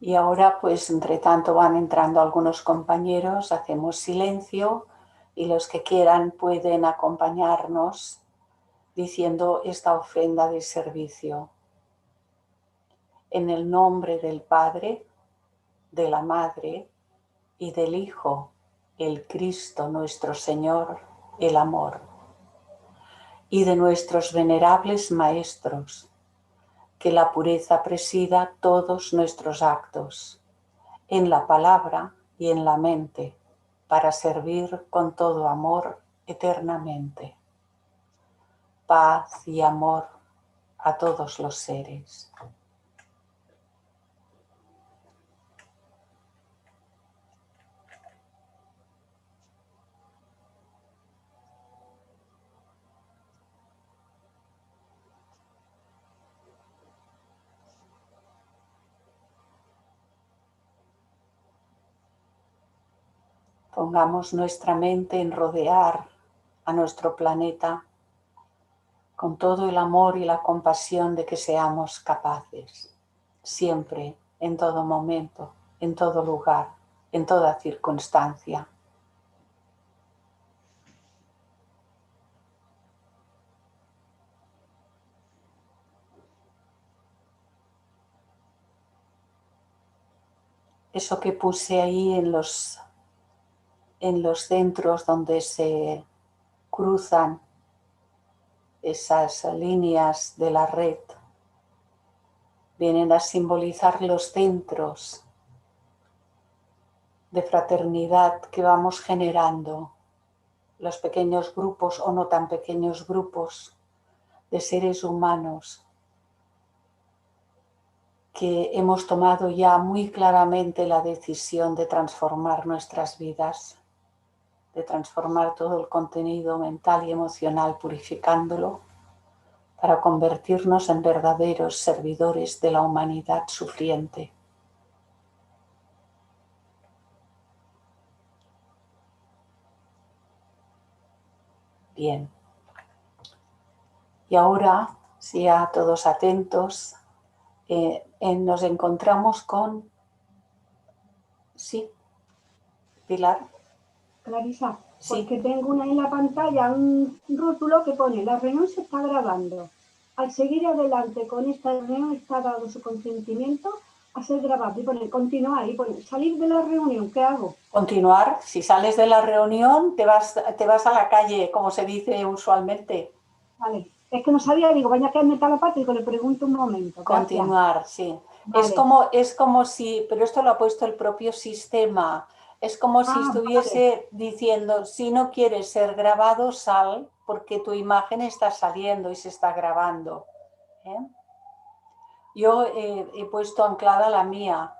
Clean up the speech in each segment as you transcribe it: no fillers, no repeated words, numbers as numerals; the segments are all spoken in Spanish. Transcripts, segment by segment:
Y ahora, pues, entre tanto van entrando algunos compañeros, hacemos silencio y los que quieran pueden acompañarnos diciendo esta ofrenda de servicio. En el nombre del Padre, de la Madre y del Hijo, el Cristo nuestro Señor, el amor, y de nuestros venerables maestros, que la pureza presida todos nuestros actos, en la palabra y en la mente, para servir con todo amor eternamente. Paz y amor a todos los seres. Pongamos nuestra mente en rodear a nuestro planeta con todo el amor y la compasión de que seamos capaces, siempre, en todo momento, en todo lugar, en toda circunstancia. Eso que puse ahí en los centros donde se cruzan esas líneas de la red, vienen a simbolizar los centros de fraternidad que vamos generando, los pequeños grupos o no tan pequeños grupos de seres humanos que hemos tomado ya muy claramente la decisión de transformar nuestras vidas, de transformar todo el contenido mental y emocional, purificándolo para convertirnos en verdaderos servidores de la humanidad sufriente. Bien. Y ahora, si ya todos atentos, nos encontramos con... Sí, Pilar. Clarisa, Sí. Porque tengo en la pantalla un rótulo que pone: la reunión se está grabando. Al seguir adelante con esta reunión está dado su consentimiento a ser grabado. Y pone continuar, y pone salir de la reunión. ¿Qué hago? Continuar. Si sales de la reunión, te vas a la calle, como se dice usualmente. Vale. Es que no sabía, digo, vaya a caerme tal la pata, y le pregunto un momento. Gracias. Continuar, sí. Vale. Es como si, pero esto lo ha puesto el propio sistema, es como si estuviese diciendo, si no quieres ser grabado, sal, porque tu imagen está saliendo y se está grabando. Yo he puesto anclada la mía,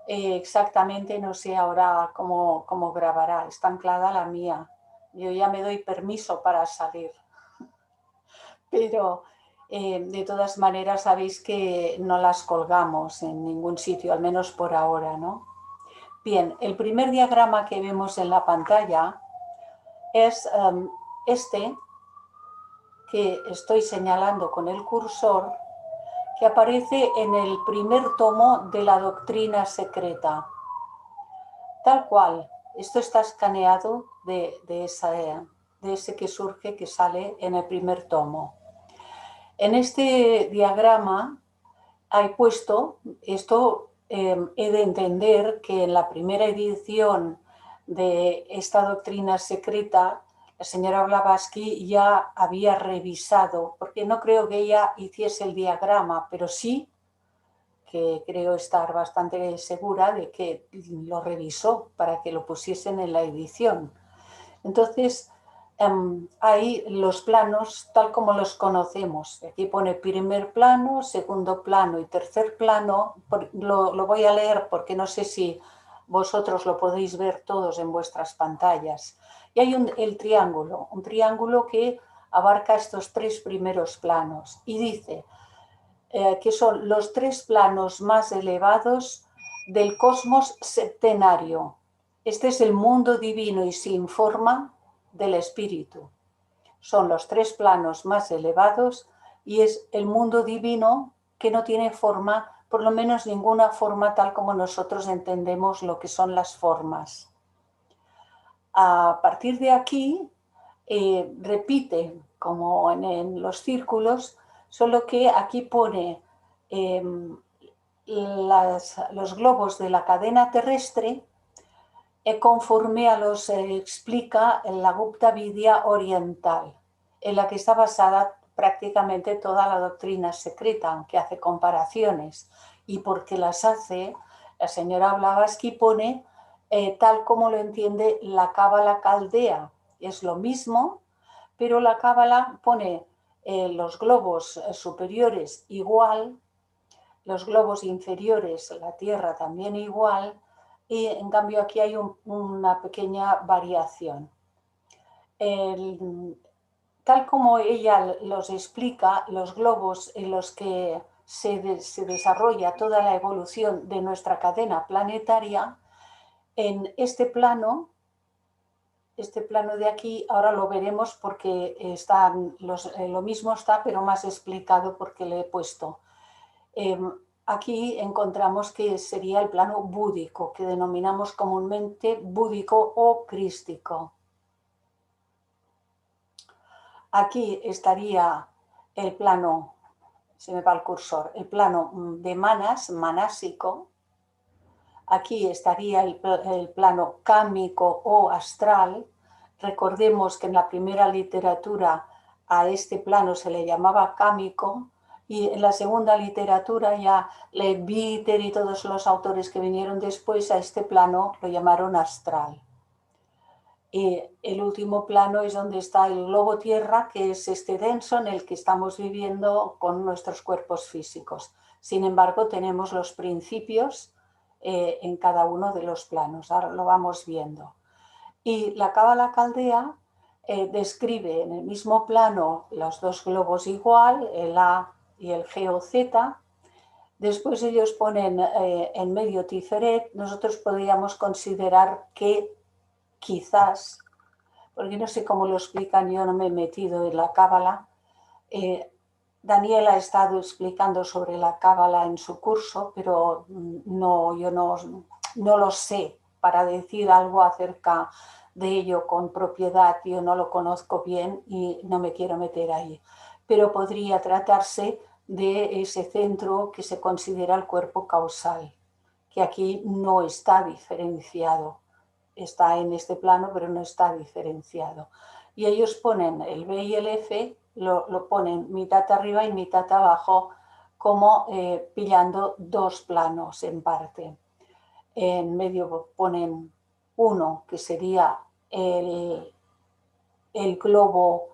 exactamente no sé ahora cómo grabará, está anclada la mía. Yo ya me doy permiso para salir. Pero de todas maneras sabéis que no las colgamos en ningún sitio, al menos por ahora, ¿no? Bien, el primer diagrama que vemos en la pantalla es este que estoy señalando con el cursor, que aparece en el primer tomo de la doctrina secreta. Tal cual, esto está escaneado de ese que surge, que sale en el primer tomo. En este diagrama hay puesto, esto he de entender que en la primera edición de esta doctrina secreta, la señora Blavatsky ya había revisado, porque no creo que ella hiciese el diagrama, pero sí que creo estar bastante segura de que lo revisó para que lo pusiesen en la edición. Entonces, hay los planos tal como los conocemos. Aquí pone primer plano, segundo plano y tercer plano. Lo voy a leer porque no sé si vosotros lo podéis ver todos en vuestras pantallas. Y hay un triángulo que abarca estos tres primeros planos y dice que son los tres planos más elevados del cosmos septenario. Este es el mundo divino y sin forma del espíritu. Son los tres planos más elevados y es el mundo divino que no tiene forma por lo menos ninguna forma tal como nosotros entendemos lo que son las formas. A partir de aquí, repite como en los círculos, solo que aquí pone los globos de la cadena terrestre conforme a los explica en la Gupta Vidya oriental, en la que está basada prácticamente toda la doctrina secreta, aunque hace comparaciones. Y porque las hace, la señora Blavatsky pone tal como lo entiende la Cábala caldea. Es lo mismo, pero la Cábala pone los globos superiores igual, los globos inferiores, la Tierra también igual, y en cambio aquí hay una pequeña variación. Tal como ella los explica, los globos en los que se desarrolla toda la evolución de nuestra cadena planetaria, en este plano de aquí, ahora lo veremos porque lo mismo está, pero más explicado porque le he puesto. Aquí encontramos que sería el plano búdico, que denominamos comúnmente búdico o crístico. Aquí estaría el plano, se me va el cursor, el plano de manas, manásico. Aquí estaría el plano cámico o astral. Recordemos que en la primera literatura a este plano se le llamaba cámico, y en la segunda literatura ya Leadbeater y todos los autores que vinieron después a este plano lo llamaron astral. Y el último plano es donde está el globo tierra, que es este denso en el que estamos viviendo con nuestros cuerpos físicos. Sin embargo, tenemos los principios en cada uno de los planos. Ahora lo vamos viendo. Y la Cábala caldea describe en el mismo plano los dos globos igual, el A y el G o Z. Después ellos ponen en medio Tiferet. Nosotros podríamos considerar que quizás, porque no sé cómo lo explican, yo no me he metido en la Cábala. Daniel ha estado explicando sobre la Cábala en su curso, pero yo no lo sé para decir algo acerca de ello con propiedad. Yo no lo conozco bien y no me quiero meter ahí. Pero podría tratarse de ese centro que se considera el cuerpo causal, que aquí no está diferenciado. Está en este plano, pero no está diferenciado. Y ellos ponen el B y el F, lo ponen mitad arriba y mitad abajo, como pillando dos planos en parte. En medio ponen uno, que sería el globo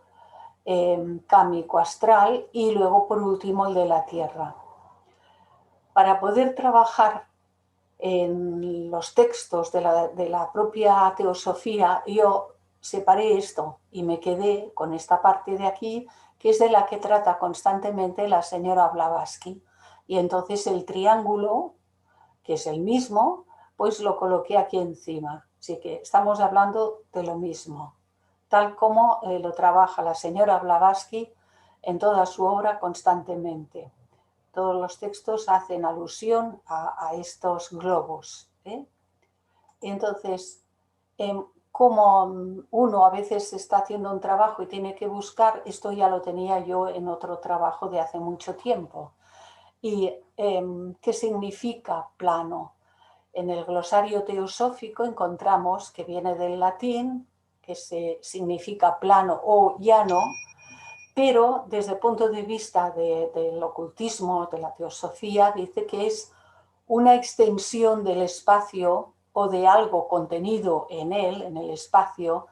cámico astral, y luego por último el de la Tierra. Para poder trabajar en los textos de la propia teosofía, yo separé esto y me quedé con esta parte de aquí, que es de la que trata constantemente la señora Blavatsky. Y entonces el triángulo, que es el mismo, pues lo coloqué aquí encima. Así que estamos hablando de lo mismo, tal como lo trabaja la señora Blavatsky en toda su obra constantemente. Todos los textos hacen alusión a estos globos. Y entonces, como uno a veces está haciendo un trabajo y tiene que buscar, esto ya lo tenía yo en otro trabajo de hace mucho tiempo. ¿Y qué significa plano? En el glosario teosófico encontramos que viene del latín, que significa plano o llano, pero desde el punto de vista del ocultismo, de la teosofía, dice que es una extensión del espacio o de algo contenido en él, en el espacio,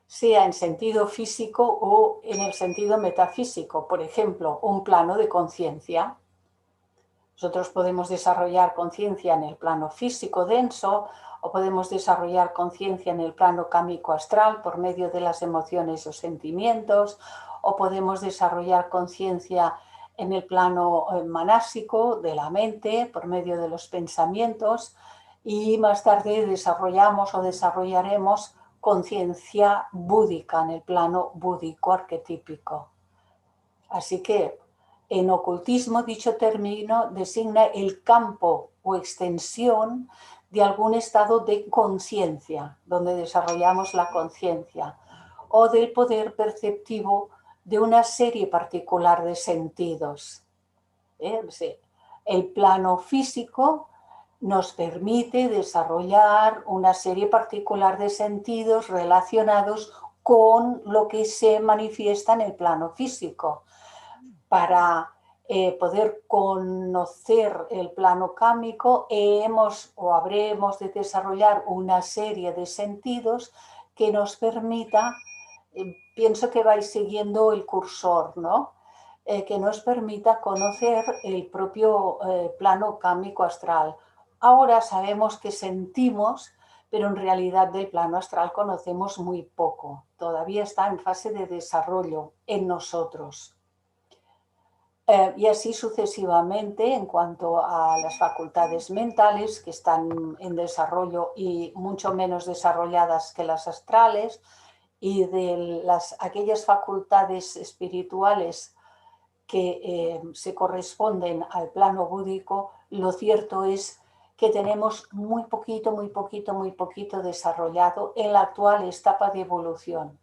sea en sentido físico o en el sentido metafísico. Por ejemplo, un plano de conciencia. Nosotros podemos desarrollar conciencia en el plano físico denso, o podemos desarrollar conciencia en el plano cámico astral por medio de las emociones o sentimientos, o podemos desarrollar conciencia en el plano manásico de la mente por medio de los pensamientos, y más tarde desarrollamos o desarrollaremos conciencia búdica en el plano búdico arquetípico. Así que En ocultismo, dicho término designa el campo o extensión de algún estado de conciencia, donde desarrollamos la conciencia, o del poder perceptivo de una serie particular de sentidos. Sí. El plano físico nos permite desarrollar una serie particular de sentidos relacionados con lo que se manifiesta en el plano físico. Para poder conocer el plano cámico habremos de desarrollar una serie de sentidos que nos permita, pienso que vais siguiendo el cursor, ¿no? Que nos permita conocer el propio plano cámico astral. Ahora sabemos que sentimos, pero en realidad del plano astral conocemos muy poco. Todavía está en fase de desarrollo en nosotros. Y así sucesivamente en cuanto a las facultades mentales que están en desarrollo y mucho menos desarrolladas que las astrales, y de aquellas facultades espirituales que se corresponden al plano búdico, lo cierto es que tenemos muy poquito desarrollado en la actual etapa de evolución.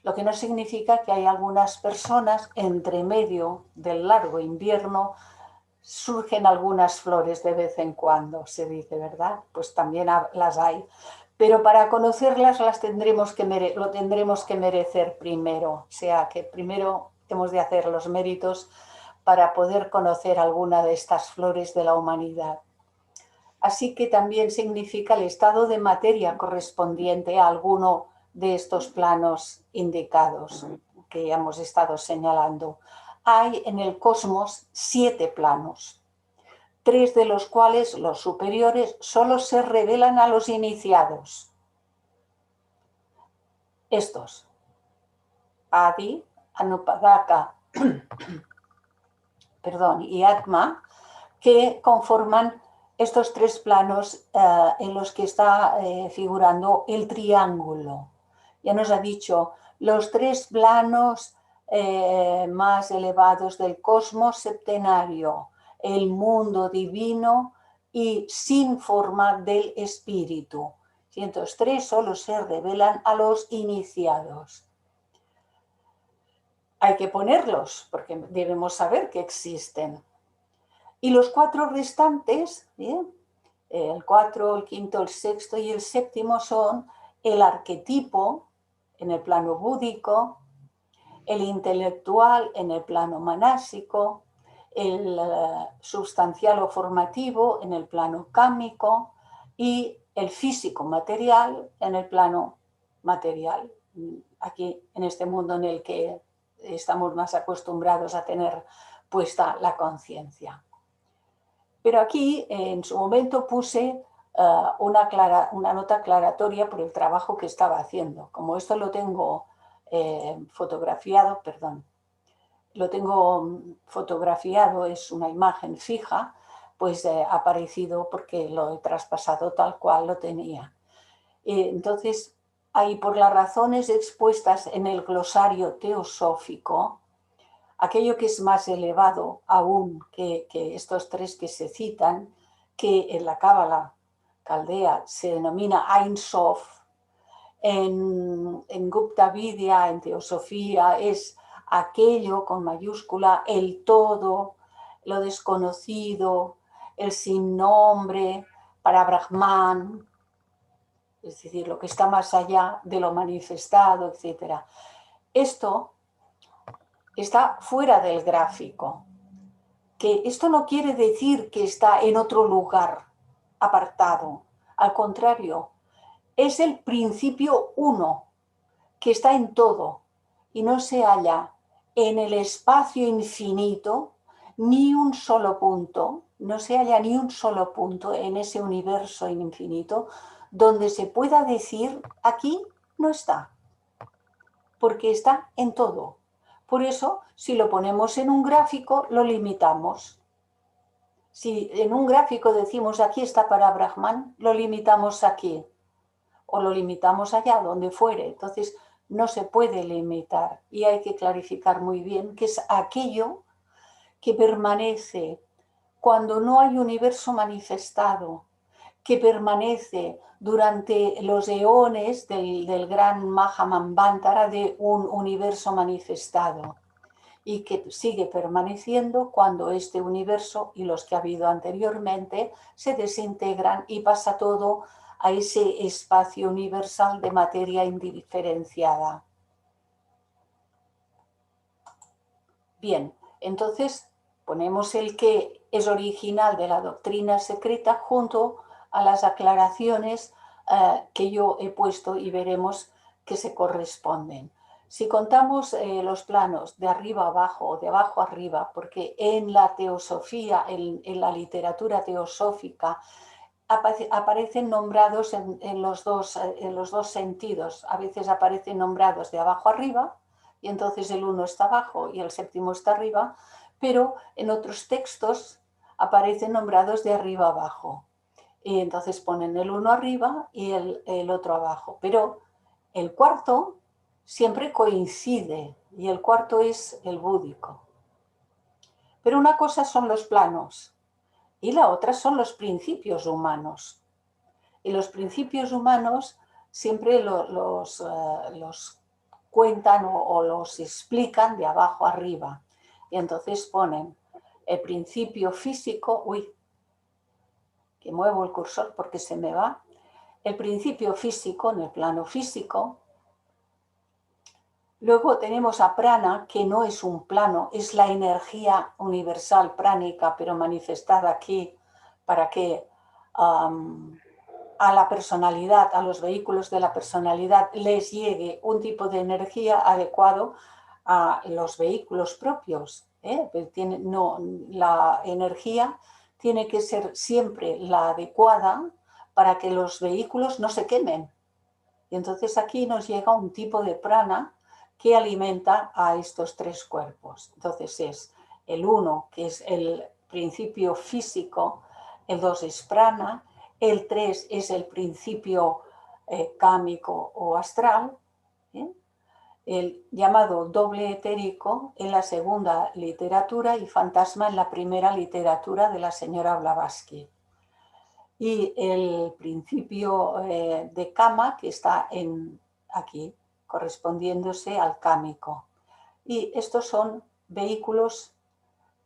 Lo que no significa que hay algunas personas, entre medio del largo invierno, surgen algunas flores de vez en cuando, se dice, ¿verdad? Pues también las hay. Pero para conocerlas lo tendremos que merecer primero. O sea, que primero hemos de hacer los méritos para poder conocer alguna de estas flores de la humanidad. Así que también significa el estado de materia correspondiente a alguno de estos planos indicados que ya hemos estado señalando. Hay en el cosmos 7 planos, 3 de los cuales, los superiores, solo se revelan a los iniciados. Estos, Adi, Anupadaka y Atma, que conforman estos 3 planos en los que está figurando el triángulo. Ya nos ha dicho, los 3 planos más elevados del cosmos septenario, el mundo divino y sin forma del espíritu. Y estos 3 solo se revelan a los iniciados. Hay que ponerlos porque debemos saber que existen. Y los 4 restantes, ¿bien? El 4, el 5, el 6 y el 7 son el arquetipo en el plano búdico, el intelectual en el plano manásico, el sustancial o formativo en el plano cámico y el físico material en el plano material. Aquí, en este mundo en el que estamos más acostumbrados a tener puesta la conciencia. Pero aquí, en su momento, puse una nota aclaratoria por el trabajo que estaba haciendo. Como esto lo tengo fotografiado, es una imagen fija, pues ha aparecido porque lo he traspasado tal cual lo tenía. Entonces, ahí por las razones expuestas en el glosario teosófico, aquello que es más elevado aún que estos 3 que se citan, que en la Cábala caldea se denomina Ein Sof, en Gupta Vidya, en teosofía, es aquello con mayúscula, el todo, lo desconocido, el sin nombre, para Brahman, es decir, lo que está más allá de lo manifestado, etc. Esto está fuera del gráfico, que esto no quiere decir que está en otro lugar apartado, al contrario, es el principio uno, que está en todo y no se halla en el espacio infinito ni un solo punto, no se halla ni un solo punto en ese universo infinito donde se pueda decir aquí no está, porque está en todo. Por eso, si lo ponemos en un gráfico, lo limitamos. Si en un gráfico decimos aquí está para Brahman, lo limitamos aquí o lo limitamos allá, donde fuere. Entonces, no se puede limitar y hay que clarificar muy bien que es aquello que permanece cuando no hay universo manifestado, que permanece durante los eones del gran Mahamambantara de un universo manifestado y que sigue permaneciendo cuando este universo y los que ha habido anteriormente se desintegran y pasa todo a ese espacio universal de materia indiferenciada. Bien, entonces ponemos el que es original de la doctrina secreta junto a las aclaraciones que yo he puesto y veremos que se corresponden. Si contamos los planos de arriba a abajo o de abajo a arriba, porque en la teosofía, en la literatura teosófica, aparecen nombrados en los dos sentidos. A veces aparecen nombrados de abajo arriba, y entonces el uno está abajo y el séptimo está arriba, pero en otros textos aparecen nombrados de arriba abajo. Y entonces ponen el uno arriba y el otro abajo. Pero el cuarto siempre coincide y el cuarto es el búdico. Pero una cosa son los planos y la otra son los principios humanos. Y los principios humanos siempre los cuentan o los explican de abajo arriba. Y entonces ponen el principio físico, uy, que muevo el cursor porque se me va, el principio físico en el plano físico. Luego tenemos a prana, que no es un plano, es la energía universal pránica, pero manifestada aquí para que a la personalidad, a los vehículos de la personalidad les llegue un tipo de energía adecuado a los vehículos propios. La energía tiene que ser siempre la adecuada para que los vehículos no se quemen. Y entonces aquí nos llega un tipo de prana que alimenta a estos tres cuerpos. Entonces es el 1, que es el principio físico, el 2 es prana, el 3 es el principio cámico o astral, el llamado doble etérico en la segunda literatura y fantasma en la primera literatura de la señora Blavatsky. Y el principio de kama, que está aquí, correspondiéndose al cámico. Y estos son vehículos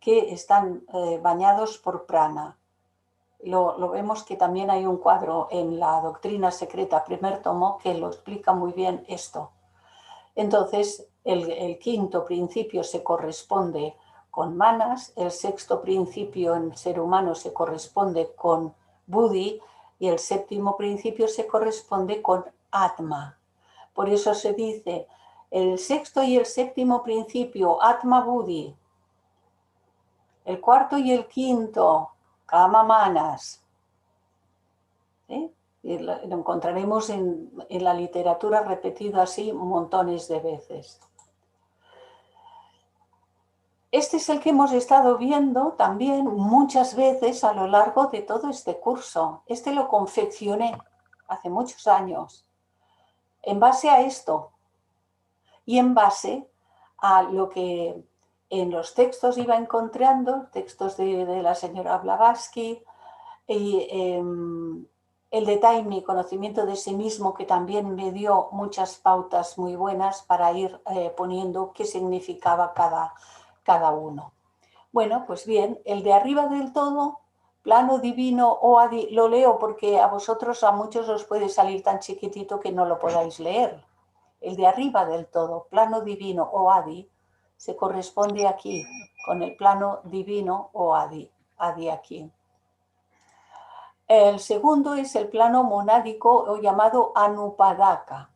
que están bañados por prana. Lo vemos que también hay un cuadro en la Doctrina Secreta, primer tomo, que lo explica muy bien esto. Entonces, el quinto principio se corresponde con manas, el sexto principio en ser humano se corresponde con buddhi y el séptimo principio se corresponde con atma. Por eso se dice el sexto y el séptimo principio, atma buddhi. El cuarto y el quinto, kama manas. Y lo encontraremos en la literatura repetido así montones de veces. Este es el que hemos estado viendo también muchas veces a lo largo de todo este curso. Este lo confeccioné hace muchos años en base a esto y en base a lo que en los textos iba encontrando, textos de la señora Blavatsky y el detalle, mi conocimiento de sí mismo, que también me dio muchas pautas muy buenas para ir poniendo qué significaba cada uno. Bueno, pues bien, el de arriba del todo, plano divino o adi, lo leo porque a vosotros, a muchos os puede salir tan chiquitito que no lo podáis leer. El de arriba del todo, plano divino o adi, se corresponde aquí con el plano divino o adi aquí. El segundo es el plano monádico o llamado anupadaka.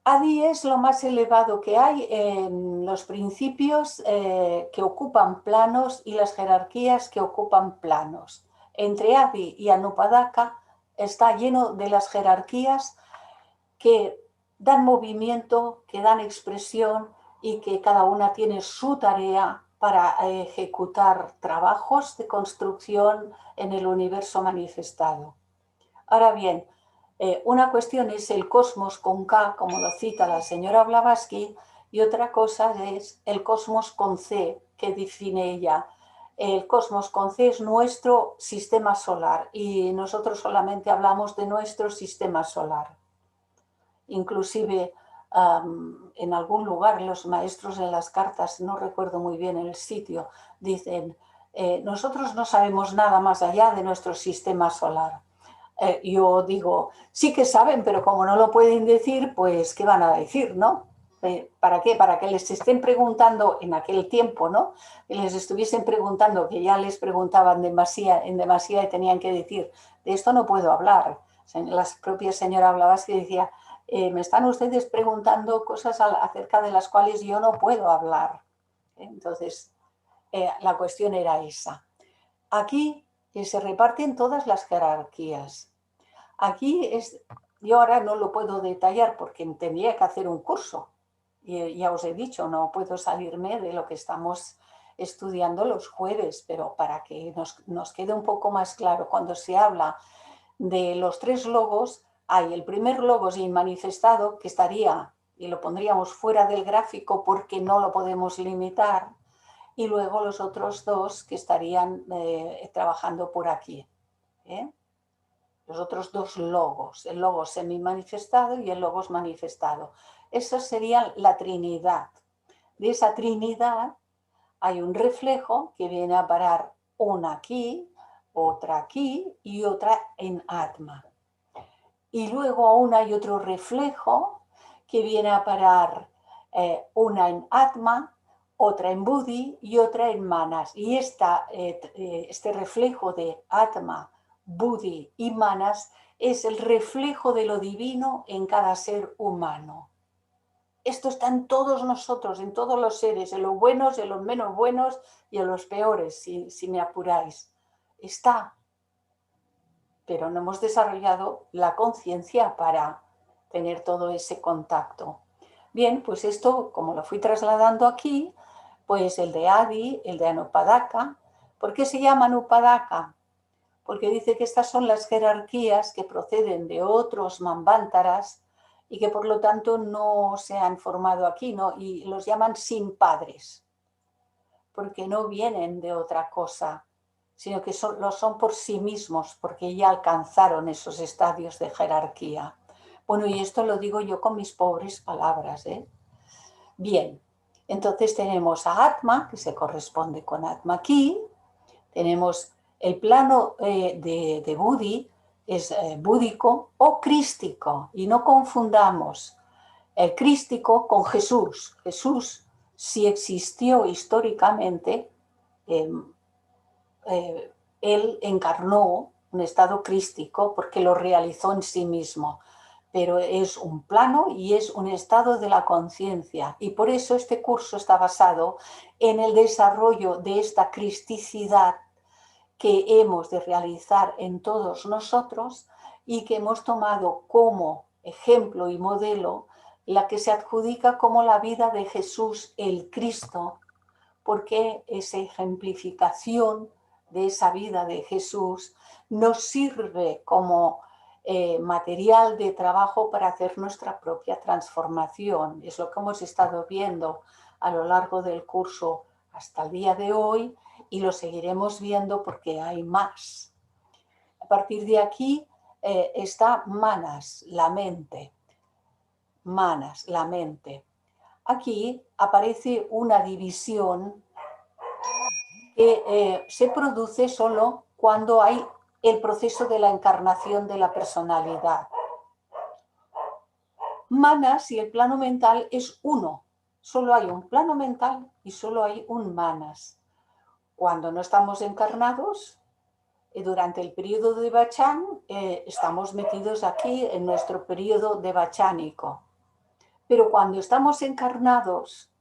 Adi es lo más elevado que hay en los principios que ocupan planos y las jerarquías que ocupan planos. Entre Adi y Anupadaka está lleno de las jerarquías que dan movimiento, que dan expresión y que cada una tiene su tarea para ejecutar trabajos de construcción en el universo manifestado. Ahora bien, Una cuestión es el cosmos con K, como lo cita la señora Blavatsky, y otra cosa es el cosmos con C, que define ella. El cosmos con C es nuestro sistema solar y nosotros solamente hablamos de nuestro sistema solar. Inclusive en algún lugar los maestros en las cartas, no recuerdo muy bien el sitio, dicen, nosotros no sabemos nada más allá de nuestro sistema solar. Yo digo, sí que saben, pero como no lo pueden decir, pues ¿qué van a decir, no? ¿Para qué? Para que les estén preguntando en aquel tiempo, ¿no? Que les estuviesen preguntando, que ya les preguntaban en demasía y tenían que decir, de esto no puedo hablar. La propia señora Blavatsky decía, me están ustedes preguntando cosas acerca de las cuales yo no puedo hablar. Entonces, la cuestión era esa. Aquí se reparten todas las jerarquías. Aquí yo ahora no lo puedo detallar porque tendría que hacer un curso. Y ya os he dicho, no puedo salirme de lo que estamos estudiando los jueves, pero para que nos quede un poco más claro, cuando se habla de los tres logos, hay el primer logos inmanifestado, que estaría, y lo pondríamos fuera del gráfico porque no lo podemos limitar, y luego los otros dos que estarían trabajando por aquí. Los otros dos logos, el logos semi-manifestado y el logos manifestado. Eso sería la Trinidad. De esa Trinidad hay un reflejo que viene a parar una aquí, otra aquí y otra en Atma. Y luego aún hay otro reflejo que viene a parar una en Atma, otra en Buddhi y otra en Manas. Y este reflejo de Atma, Buddhi y Manas es el reflejo de lo divino en cada ser humano. Esto está en todos nosotros, en todos los seres, en los buenos, en los menos buenos y en los peores, si me apuráis. Está, pero no hemos desarrollado la conciencia para tener todo ese contacto. Bien, pues esto, como lo fui trasladando aquí, pues el de Adi, el de Anupadaka. ¿Por qué se llama Anupadaka? Porque dice que estas son las jerarquías que proceden de otros manvántaras y que por lo tanto no se han formado aquí, ¿no? Y los llaman sin padres, porque no vienen de otra cosa, sino que lo son por sí mismos, porque ya alcanzaron esos estadios de jerarquía. Bueno, y esto lo digo yo con mis pobres palabras, ¿eh? Bien, entonces tenemos a Atma, que se corresponde con Atma aquí, tenemos el plano de Buddhi, es búdico o crístico, y no confundamos el crístico con Jesús. Jesús, si existió históricamente, él encarnó un estado crístico porque lo realizó en sí mismo, pero es un plano y es un estado de la conciencia, y por eso este curso está basado en el desarrollo de esta cristicidad que hemos de realizar en todos nosotros y que hemos tomado como ejemplo y modelo la que se adjudica como la vida de Jesús el Cristo, porque esa ejemplificación de esa vida de Jesús nos sirve como material de trabajo para hacer nuestra propia transformación. Es lo que hemos estado viendo a lo largo del curso hasta el día de hoy y lo seguiremos viendo porque hay más. A partir de aquí está Manas, la mente. Manas, la mente. Aquí aparece una división que se produce solo cuando hay el proceso de la encarnación de la personalidad. Manas y el plano mental es uno. Solo hay un plano mental y solo hay un Manas. Cuando no estamos encarnados, durante el periodo de Bachán, estamos metidos aquí en nuestro periodo de bachánico. Pero cuando estamos encarnados,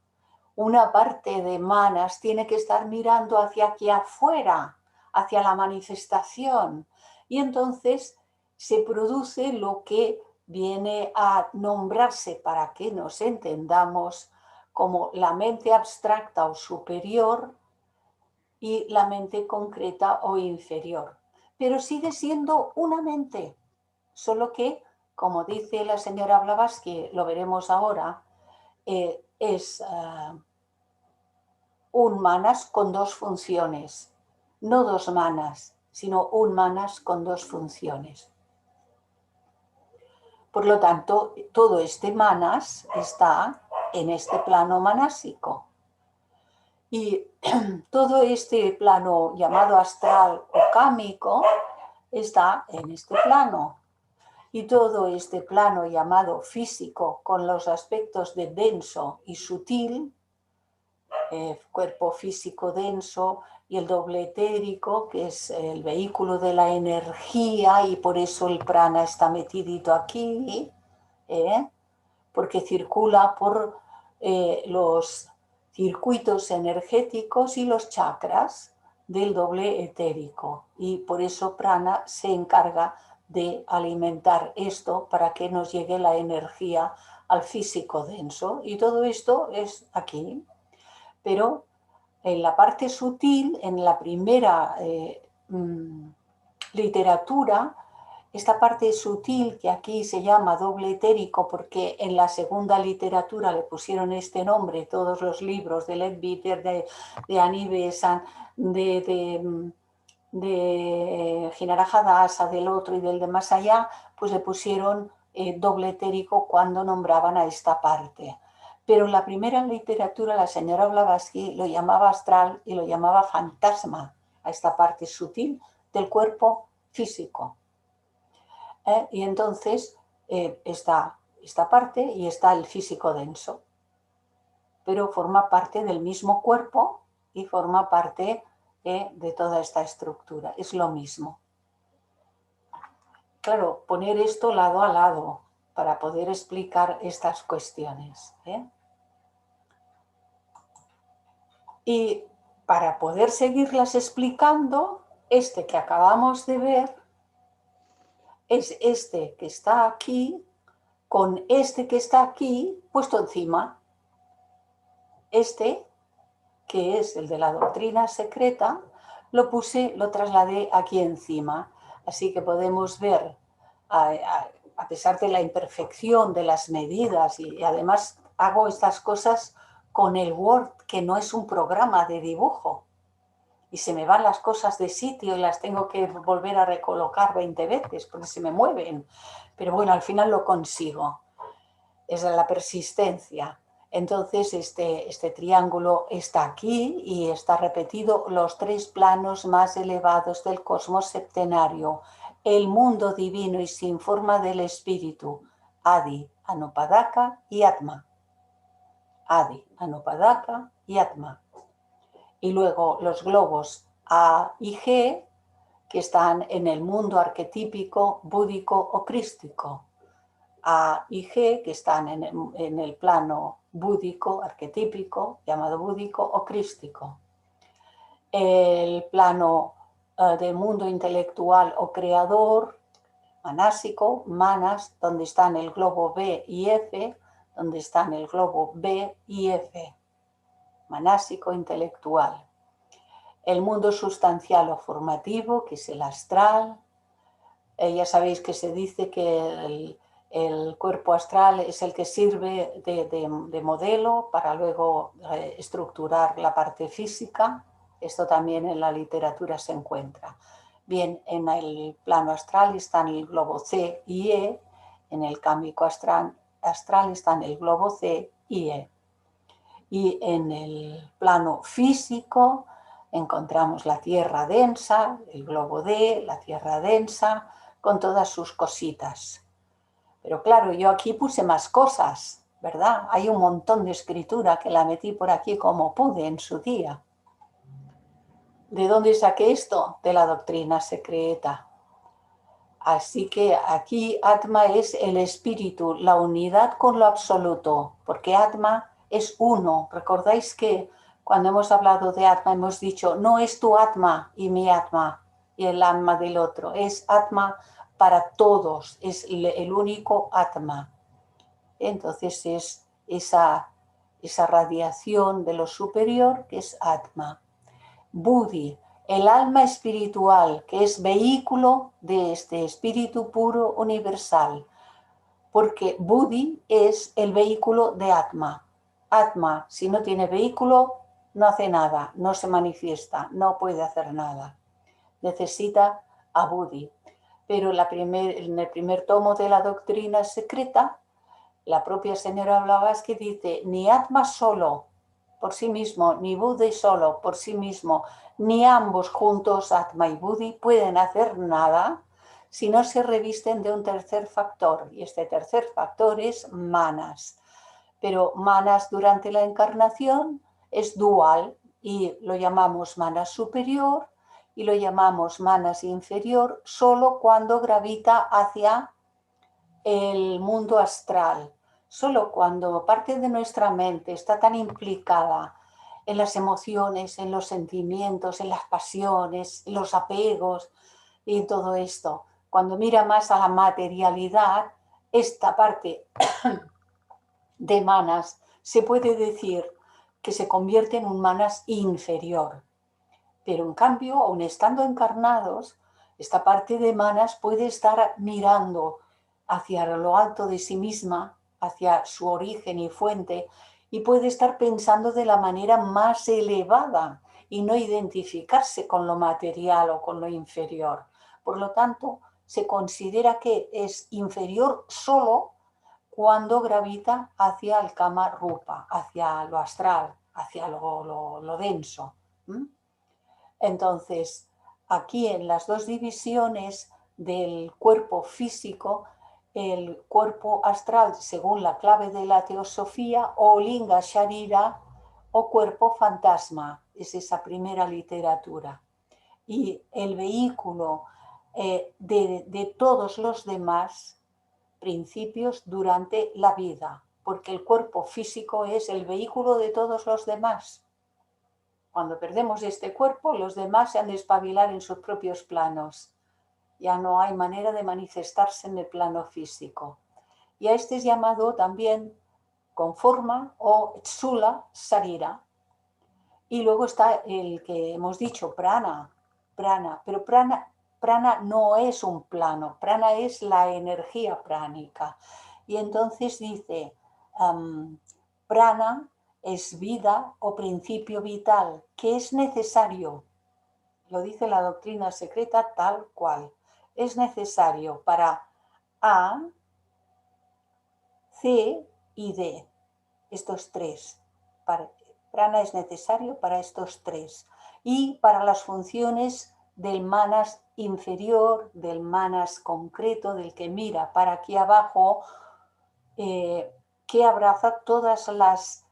una parte de Manas tiene que estar mirando hacia aquí afuera, hacia la manifestación. Y entonces se produce lo que viene a nombrarse, para que nos entendamos, como la mente abstracta o superior y la mente concreta o inferior. Pero sigue siendo una mente, solo que como dice la señora Blavatsky, lo veremos ahora, es un manas con dos funciones, no dos manas, sino un manas con dos funciones. Por lo tanto, todo este manas está en este plano manásico. Y todo este plano llamado astral o cámico está en este plano. Y todo este plano llamado físico, con los aspectos de denso y sutil, cuerpo físico denso y el doble etérico, que es el vehículo de la energía, y por eso el prana está metidito aquí, porque circula por los circuitos energéticos y los chakras del doble etérico, y por eso prana se encarga de alimentar esto para que nos llegue la energía al físico denso, y todo esto es aquí. Pero en la parte sutil, en la primera literatura, esta parte sutil, que aquí se llama doble etérico porque en la segunda literatura le pusieron este nombre, todos los libros de Leadbeater, de Annie Besant, de Jinara Hadassah, del otro y del de más allá, pues le pusieron doble etérico cuando nombraban a esta parte. Pero en la primera literatura la señora Blavatsky lo llamaba astral y lo llamaba fantasma, a esta parte sutil del cuerpo físico. Y entonces está esta parte y está el físico denso, pero forma parte del mismo cuerpo y forma parte de toda esta estructura, es lo mismo. Claro, poner esto lado a lado para poder explicar estas cuestiones. Y para poder seguirlas explicando, este que acabamos de ver es este que está aquí con este que está aquí puesto encima. Este, que es el de la doctrina secreta, lo trasladé aquí encima. Así que podemos ver, a pesar de la imperfección de las medidas, y además hago estas cosas con el Word, que no es un programa de dibujo, y se me van las cosas de sitio y las tengo que volver a recolocar 20 veces porque se me mueven. Pero bueno, al final lo consigo. Es la persistencia. Entonces este triángulo está aquí y está repetido los tres planos más elevados del cosmos septenario, el mundo divino y sin forma del espíritu, Adi, Anupadaka y Atma. Adi, Anupadaka y Atma. Y luego los globos A y G, que están en el mundo arquetípico, búdico o crístico. A y G, que están en el plano búdico, arquetípico, llamado búdico o crístico. El plano del mundo intelectual o creador, manásico, manas, donde están el globo B y F, donde están el globo B y F. Manásico intelectual. El mundo sustancial o formativo, que es el astral. Ya sabéis que se dice que el cuerpo astral es el que sirve de modelo para luego estructurar la parte física. Esto también en la literatura se encuentra. Bien, en el plano astral están el globo C y E, en el cámico astral están el globo C y E. Y en el plano físico encontramos la tierra densa, el globo D, la tierra densa, con todas sus cositas. Pero claro, yo aquí puse más cosas, ¿verdad? Hay un montón de escritura que la metí por aquí como pude en su día. ¿De dónde saqué esto? De la doctrina secreta. Así que aquí Atma es el espíritu, la unidad con lo absoluto, porque Atma es uno. ¿Recordáis que cuando hemos hablado de Atma hemos dicho, no es tu Atma y mi Atma y el alma del otro, es Atma para todos, es el único Atma. Entonces es esa radiación de lo superior que es Atma. Buddhi, el alma espiritual, que es vehículo de este espíritu puro universal. porque Buddhi es el vehículo de Atma. Atma, si no tiene vehículo, no hace nada, no se manifiesta, no puede hacer nada. Necesita a Buddhi. Pero en el primer tomo de la doctrina secreta, la propia señora Blavatsky dice, ni Atma solo por sí mismo, ni Buddhi solo por sí mismo, ni ambos juntos, Atma y Buddhi, pueden hacer nada si no se revisten de un tercer factor. Y este tercer factor es manas. Pero manas durante la encarnación es dual y lo llamamos manas superior y lo llamamos manas inferior solo cuando gravita hacia el mundo astral. Solo cuando parte de nuestra mente está tan implicada en las emociones, en los sentimientos, en las pasiones, en los apegos y en todo esto, cuando mira más a la materialidad, esta parte de manas se puede decir que se convierte en un manas inferior. Pero en cambio, aun estando encarnados, esta parte de manas puede estar mirando hacia lo alto de sí misma, hacia su origen y fuente, y puede estar pensando de la manera más elevada y no identificarse con lo material o con lo inferior. Por lo tanto, se considera que es inferior solo cuando gravita hacia el Kama Rupa, hacia lo astral, hacia lo denso. Entonces, aquí en las dos divisiones del cuerpo físico, el cuerpo astral, según la clave de la teosofía, o Linga Sharira, o cuerpo fantasma, es esa primera literatura. Y el vehículo de todos los demás principios durante la vida, porque el cuerpo físico es el vehículo de todos los demás. Cuando perdemos este cuerpo, los demás se han de espabilar en sus propios planos. Ya no hay manera de manifestarse en el plano físico. Y a este es llamado también con forma o Tsula Sarira. Y luego está el que hemos dicho, prana. Pero prana no es un plano, prana es la energía pránica. Y entonces dice, prana es vida o principio vital, que es necesario, lo dice la doctrina secreta tal cual, es necesario para A, C y D, estos tres. Prana es necesario para estos tres y para las funciones del manas inferior, del manas concreto, del que mira para aquí abajo, que abraza todas las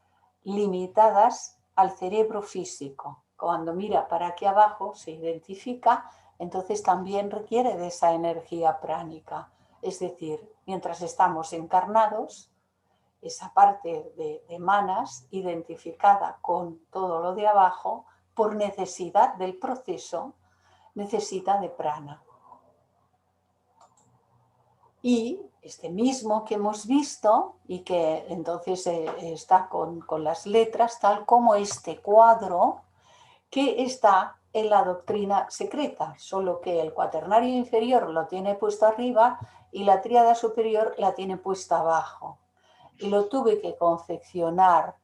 limitadas al cerebro físico. Cuando mira para aquí abajo se identifica, entonces también requiere de esa energía pránica. Es decir, mientras estamos encarnados, esa parte de manas identificada con todo lo de abajo, por necesidad del proceso, necesita de prana. Y este mismo que hemos visto y que entonces está con las letras, tal como este cuadro que está en la doctrina secreta, solo que el cuaternario inferior lo tiene puesto arriba y la tríada superior la tiene puesta abajo. Y lo tuve que confeccionar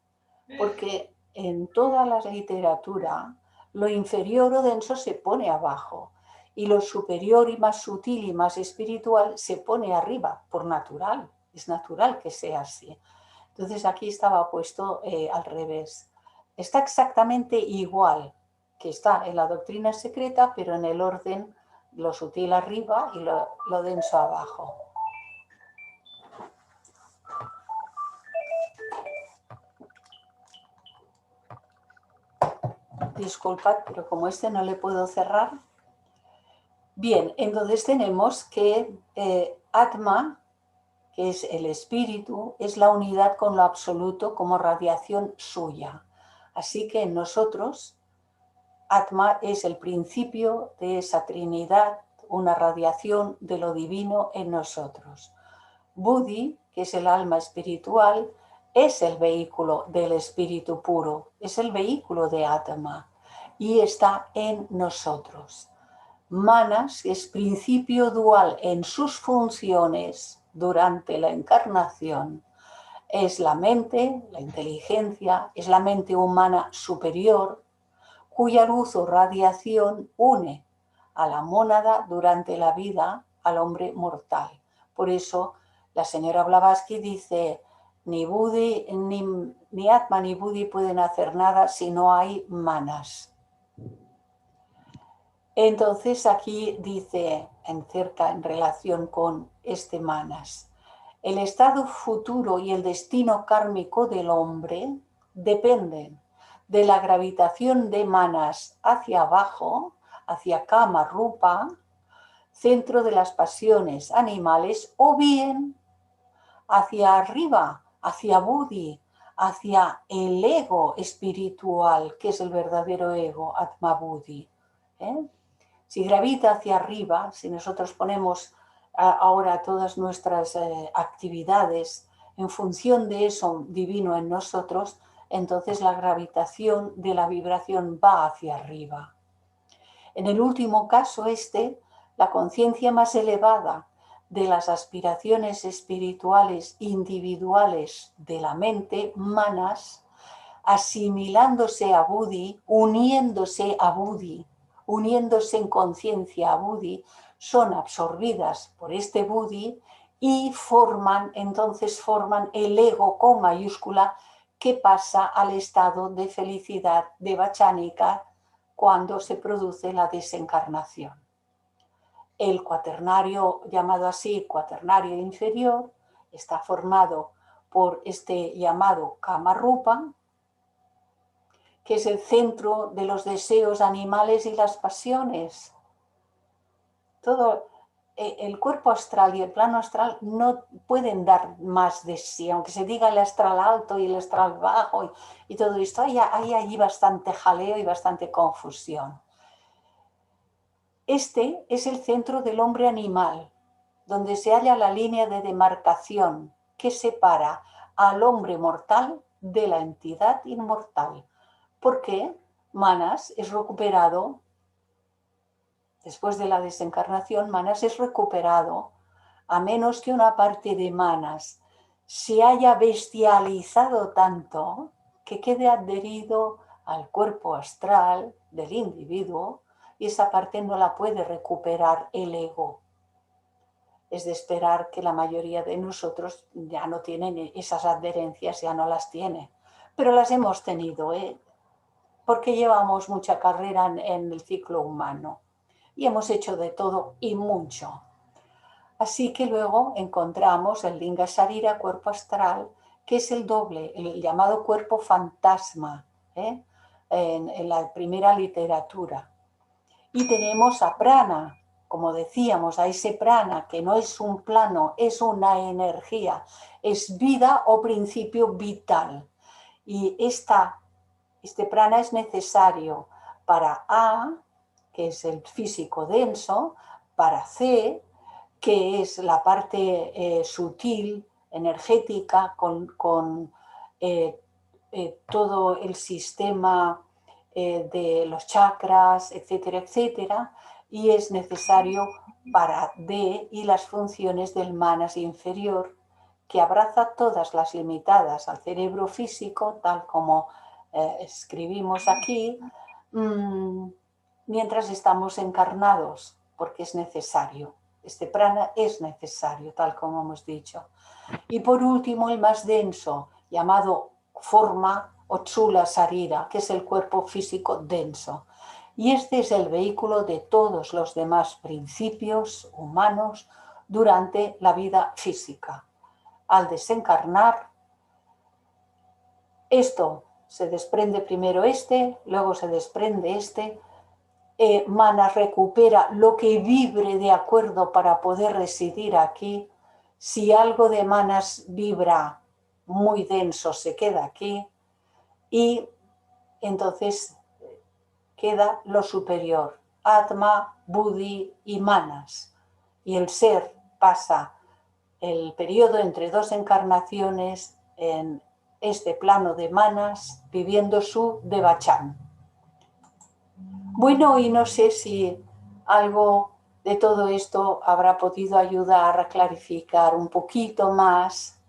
porque en toda la literatura lo inferior o denso se pone abajo y lo superior y más sutil y más espiritual se pone arriba, por natural, es natural que sea así. Entonces aquí estaba puesto al revés. Está exactamente igual que está en la doctrina secreta, pero en el orden lo sutil arriba y lo denso abajo. Disculpad, pero como este no le puedo cerrar. Bien, entonces tenemos que Atma, que es el espíritu, es la unidad con lo absoluto como radiación suya. Así que en nosotros, Atma es el principio de esa Trinidad, una radiación de lo divino en nosotros. Buddhi, que es el alma espiritual, es el vehículo del espíritu puro, es el vehículo de Atma y está en nosotros. Manas es principio dual en sus funciones, durante la encarnación es la mente, la inteligencia, es la mente humana superior, cuya luz o radiación une a la mónada durante la vida al hombre mortal. Por eso la señora Blavatsky dice, ni Buddhi, ni Atma ni Buddhi pueden hacer nada si no hay manas. Entonces aquí dice, en relación con este manas, el estado futuro y el destino kármico del hombre dependen de la gravitación de manas hacia abajo, hacia Kama Rupa, centro de las pasiones animales, o bien hacia arriba, hacia Buddhi, hacia el ego espiritual, que es el verdadero ego, Atma Buddhi. Si gravita hacia arriba, si nosotros ponemos ahora todas nuestras actividades en función de eso divino en nosotros, entonces la gravitación de la vibración va hacia arriba. En el último caso, la conciencia más elevada de las aspiraciones espirituales individuales de la mente, manas, asimilándose a Buddhi, uniéndose a Buddhi, uniéndose en conciencia a Buddhi, son absorbidas por este Buddhi y entonces forman el ego con mayúscula que pasa al estado de felicidad de Vachánica cuando se produce la desencarnación. El cuaternario, llamado así cuaternario inferior, está formado por este llamado Kama Rupa, que es el centro de los deseos animales y las pasiones. Todo el cuerpo astral y el plano astral no pueden dar más de sí, aunque se diga el astral alto y el astral bajo y todo esto, hay allí bastante jaleo y bastante confusión. Este es el centro del hombre animal, donde se halla la línea de demarcación que separa al hombre mortal de la entidad inmortal. Porque Manas es recuperado, después de la desencarnación, Manas es recuperado, a menos que una parte de Manas se haya bestializado tanto que quede adherido al cuerpo astral del individuo y esa parte no la puede recuperar el ego. Es de esperar que la mayoría de nosotros ya no tienen esas adherencias, ya no las tiene, pero las hemos tenido, porque llevamos mucha carrera en el ciclo humano y hemos hecho de todo y mucho. Así que luego encontramos el Linga Sharira, cuerpo astral, que es el doble, el llamado cuerpo fantasma, en la primera literatura. Y tenemos a prana, como decíamos, a ese prana, que no es un plano, es una energía, es vida o principio vital. Y este prana es necesario para A, que es el físico denso, para C, que es la parte sutil, energética, con todo el sistema de los chakras, etcétera, etcétera, y es necesario para D y las funciones del manas inferior, que abraza todas las limitadas al cerebro físico, tal como escribimos aquí, mientras estamos encarnados, porque es necesario. Este prana es necesario, tal como hemos dicho. Y por último, el más denso, llamado forma o Tsula Sarira, que es el cuerpo físico denso. Y este es el vehículo de todos los demás principios humanos durante la vida física. Al desencarnar, esto se desprende primero luego se desprende Manas recupera lo que vibre de acuerdo para poder residir aquí. Si algo de Manas vibra muy denso, se queda aquí y entonces queda lo superior, Atma, Buddhi y Manas. Y el ser pasa el periodo entre dos encarnaciones en este plano de Manas, viviendo su Devachan. Bueno, y no sé si algo de todo esto habrá podido ayudar a clarificar un poquito más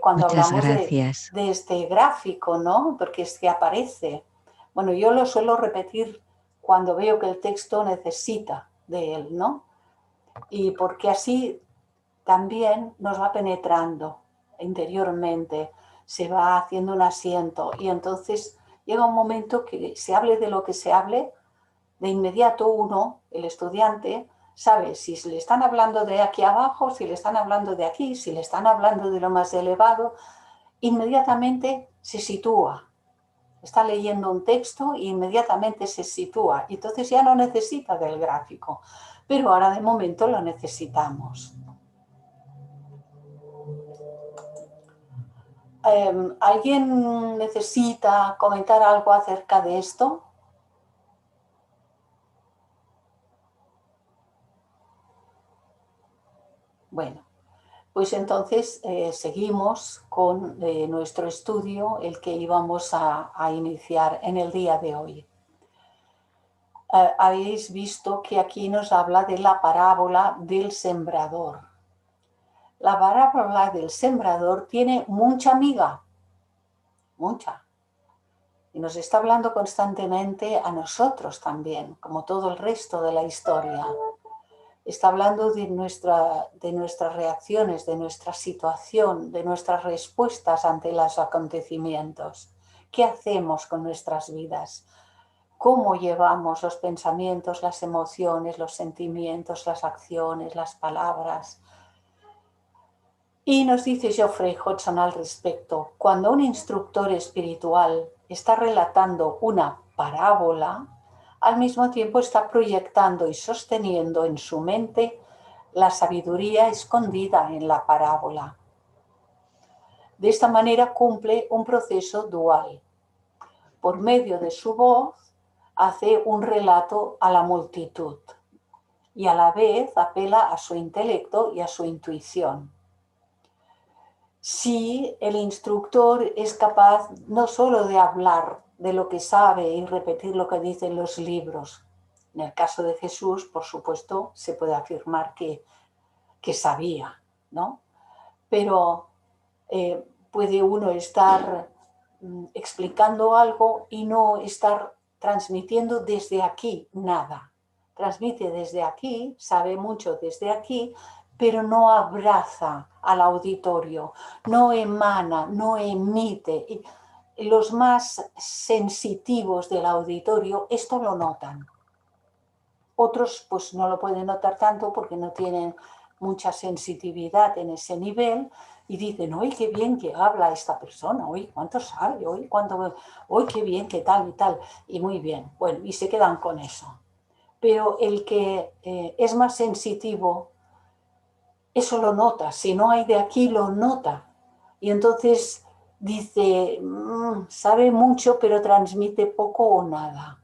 cuando Muchas hablamos gracias. de este gráfico, ¿no? Porque es que aparece. Bueno, yo lo suelo repetir cuando veo que el texto necesita de él, ¿no? Y porque así también nos va penetrando interiormente, se va haciendo un asiento y entonces llega un momento que se hable de lo que se hable, de inmediato uno, el estudiante, sabe si le están hablando de aquí abajo, si le están hablando de aquí, si le están hablando de lo más elevado, inmediatamente se sitúa. Está leyendo un texto e inmediatamente se sitúa. Y entonces ya no necesita del gráfico, pero ahora de momento lo necesitamos. ¿Alguien necesita comentar algo acerca de esto? Bueno, pues entonces seguimos con nuestro estudio, el que íbamos a iniciar en el día de hoy. Habéis visto que aquí nos habla de la parábola del sembrador. La parábola del sembrador tiene mucha miga, mucha. Y nos está hablando constantemente a nosotros también, como todo el resto de la historia. Está hablando de nuestras reacciones, de nuestra situación, de nuestras respuestas ante los acontecimientos. ¿Qué hacemos con nuestras vidas? ¿Cómo llevamos los pensamientos, las emociones, los sentimientos, las acciones, las palabras? Y nos dice Geoffrey Hodgson al respecto, cuando un instructor espiritual está relatando una parábola, al mismo tiempo está proyectando y sosteniendo en su mente la sabiduría escondida en la parábola. De esta manera cumple un proceso dual. Por medio de su voz hace un relato a la multitud y a la vez apela a su intelecto y a su intuición. Si el instructor es capaz no solo de hablar de lo que sabe y repetir lo que dicen los libros, en el caso de Jesús, por supuesto, se puede afirmar que sabía, ¿no? Pero puede uno estar explicando algo y no estar transmitiendo desde aquí nada. Transmite desde aquí, sabe mucho desde aquí, pero no abraza al auditorio, no emana, no emite. Y los más sensitivos del auditorio esto lo notan. Otros pues no lo pueden notar tanto porque no tienen mucha sensitividad en ese nivel y dicen, hoy qué bien que habla esta persona, hoy cuánto sabe, hoy qué bien que tal y tal, y muy bien, bueno, y se quedan con eso. Pero el que es más sensitivo, eso lo nota, si no hay de aquí lo nota, y entonces dice, sabe mucho pero transmite poco o nada.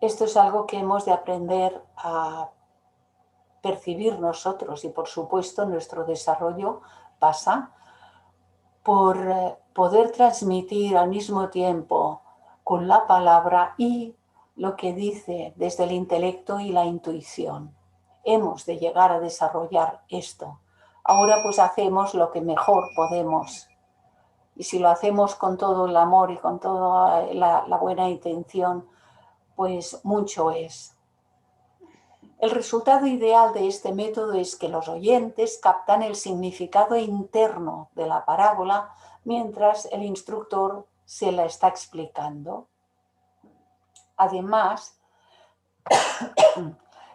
Esto es algo que hemos de aprender a percibir nosotros y por supuesto nuestro desarrollo pasa por poder transmitir al mismo tiempo con la palabra y lo que dice desde el intelecto y la intuición. Hemos de llegar a desarrollar esto. Ahora pues hacemos lo que mejor podemos y si lo hacemos con todo el amor y con toda la buena intención, pues mucho es. El resultado ideal de este método es que los oyentes captan el significado interno de la parábola mientras el instructor se la está explicando. Además,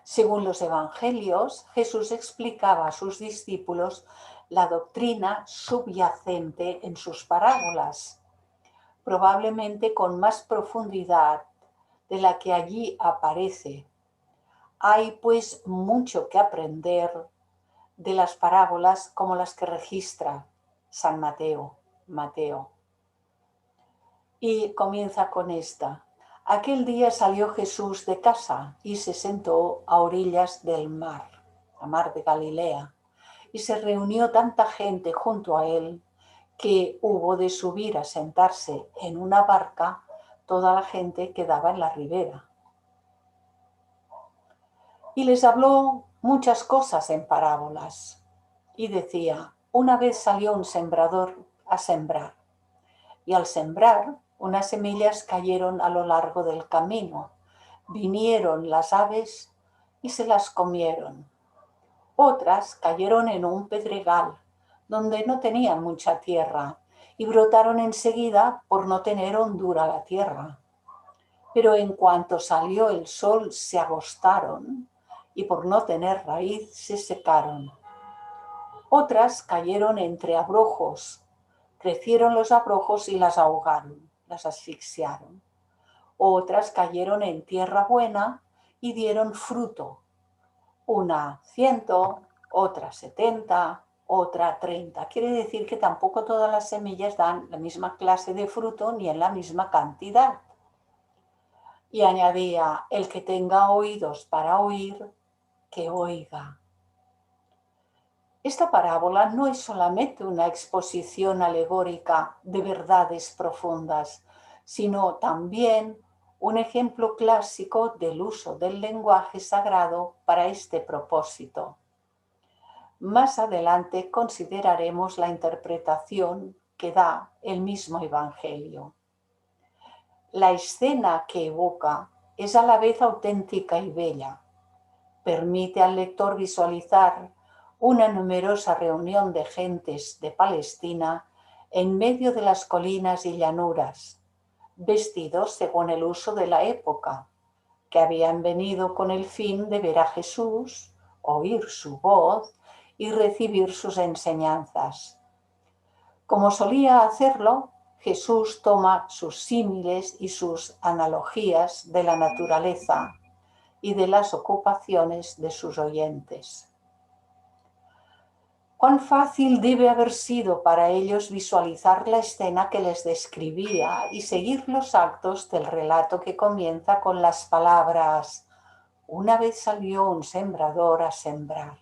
según los evangelios, Jesús explicaba a sus discípulos la doctrina subyacente en sus parábolas, probablemente con más profundidad de la que allí aparece. Hay pues mucho que aprender de las parábolas como las que registra San Mateo. Y comienza con esta. Aquel día salió Jesús de casa y se sentó a orillas del mar, la mar de Galilea, y se reunió tanta gente junto a él que hubo de subir a sentarse en una barca toda la gente que daba en la ribera. Y les habló muchas cosas en parábolas. Y decía, una vez salió un sembrador a sembrar. Y al sembrar, unas semillas cayeron a lo largo del camino. Vinieron las aves y se las comieron. Otras cayeron en un pedregal, donde no tenían mucha tierra, y brotaron enseguida por no tener hondura la tierra. Pero en cuanto salió el sol se agostaron, y por no tener raíz se secaron. Otras cayeron entre abrojos, crecieron los abrojos y las ahogaron, las asfixiaron. Otras cayeron en tierra buena y dieron fruto, una 100, otra 70, otra 30. Quiere decir que tampoco todas las semillas dan la misma clase de fruto ni en la misma cantidad. Y añadía, el que tenga oídos para oír, que oiga. Esta parábola no es solamente una exposición alegórica de verdades profundas, sino también un ejemplo clásico del uso del lenguaje sagrado para este propósito. Más adelante consideraremos la interpretación que da el mismo Evangelio. La escena que evoca es a la vez auténtica y bella. Permite al lector visualizar una numerosa reunión de gentes de Palestina en medio de las colinas y llanuras, vestidos según el uso de la época, que habían venido con el fin de ver a Jesús, oír su voz y recibir sus enseñanzas. Como solía hacerlo, Jesús toma sus símiles y sus analogías de la naturaleza y de las ocupaciones de sus oyentes. Cuán fácil debe haber sido para ellos visualizar la escena que les describía y seguir los actos del relato que comienza con las palabras: una vez salió un sembrador a sembrar.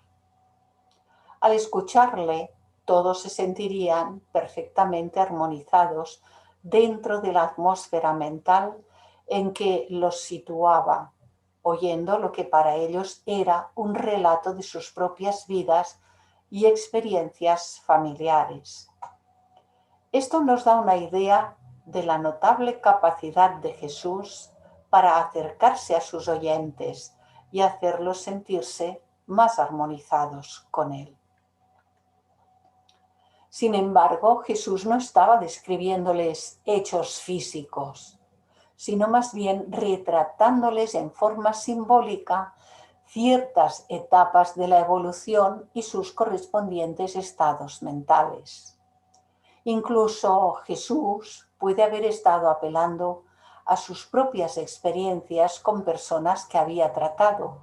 Al escucharle, todos se sentirían perfectamente armonizados dentro de la atmósfera mental en que los situaba, oyendo lo que para ellos era un relato de sus propias vidas y experiencias familiares. Esto nos da una idea de la notable capacidad de Jesús para acercarse a sus oyentes y hacerlos sentirse más armonizados con él. Sin embargo, Jesús no estaba describiéndoles hechos físicos, sino más bien retratándoles en forma simbólica ciertas etapas de la evolución y sus correspondientes estados mentales. Incluso Jesús puede haber estado apelando a sus propias experiencias con personas que había tratado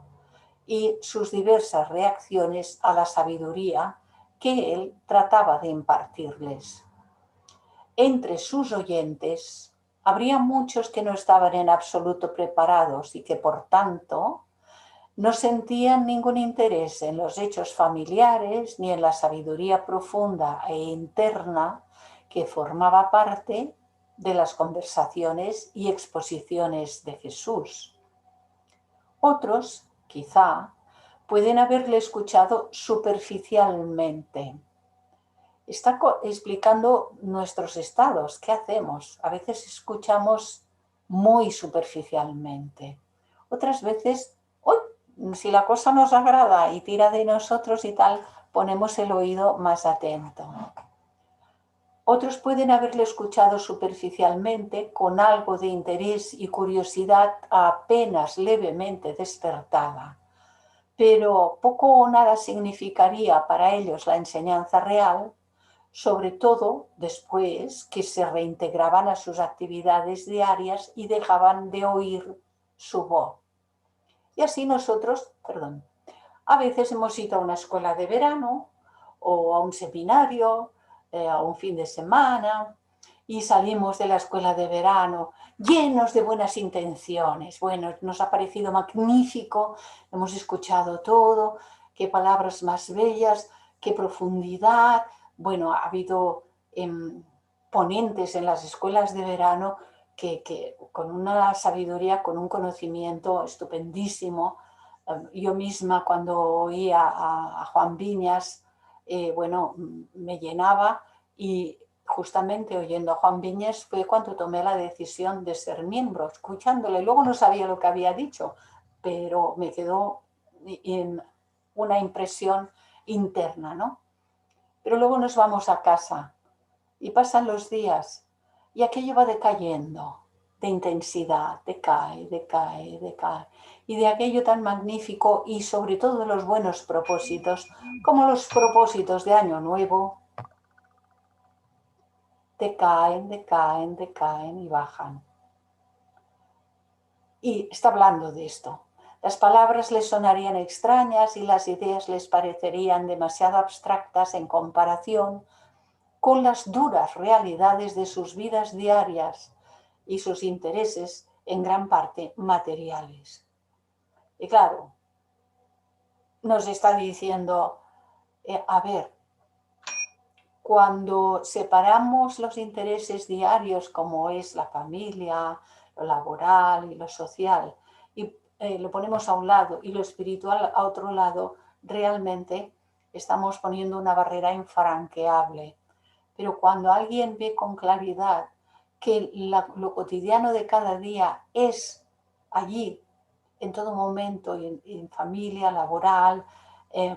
y sus diversas reacciones a la sabiduría que él trataba de impartirles. Entre sus oyentes habría muchos que no estaban en absoluto preparados y que, por tanto, no sentían ningún interés en los hechos familiares ni en la sabiduría profunda e interna que formaba parte de las conversaciones y exposiciones de Jesús. Otros, quizá, pueden haberle escuchado superficialmente. Está explicando nuestros estados. ¿Qué hacemos? A veces escuchamos muy superficialmente. Otras veces, si la cosa nos agrada y tira de nosotros y tal, ponemos el oído más atento. Otros pueden haberle escuchado superficialmente con algo de interés y curiosidad apenas levemente despertada, pero poco o nada significaría para ellos la enseñanza real, sobre todo después que se reintegraban a sus actividades diarias y dejaban de oír su voz. Y así nosotros, a veces hemos ido a una escuela de verano o a un seminario, a un fin de semana, y salimos de la escuela de verano llenos de buenas intenciones. Bueno, nos ha parecido magnífico, hemos escuchado todo, qué palabras más bellas, qué profundidad. Bueno, ha habido ponentes en las escuelas de verano que con una sabiduría, con un conocimiento estupendísimo, Yo misma cuando oía a Juan Viñas, bueno, me llenaba, y justamente oyendo a Juan Viñas fue cuando tomé la decisión de ser miembro, escuchándole. Luego no sabía lo que había dicho, pero me quedó en una impresión interna, ¿no? Pero luego nos vamos a casa y pasan los días y aquello va decayendo de intensidad, decae, decae, decae. Y de aquello tan magnífico y sobre todo de los buenos propósitos, como los propósitos de Año Nuevo, decaen, decaen, decaen y bajan. Y está hablando de esto. Las palabras les sonarían extrañas y las ideas les parecerían demasiado abstractas en comparación con las duras realidades de sus vidas diarias y sus intereses en gran parte materiales. Y claro, nos está diciendo, a ver, cuando separamos los intereses diarios como es la familia, lo laboral y lo social, y lo ponemos a un lado y lo espiritual a otro lado, realmente estamos poniendo una barrera infranqueable. Pero cuando alguien ve con claridad que lo cotidiano de cada día es allí, en todo momento, en familia, laboral,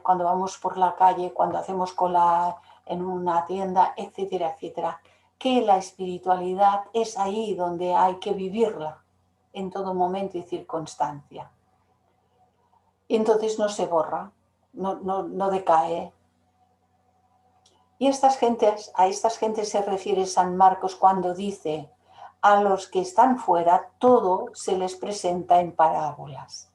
cuando vamos por la calle, cuando hacemos cola en una tienda, etcétera, etcétera, que la espiritualidad es ahí donde hay que vivirla, en todo momento y circunstancia. Y entonces no se borra, no decae. Y a estas gentes se refiere San Marcos cuando dice: a los que están fuera todo se les presenta en parábolas.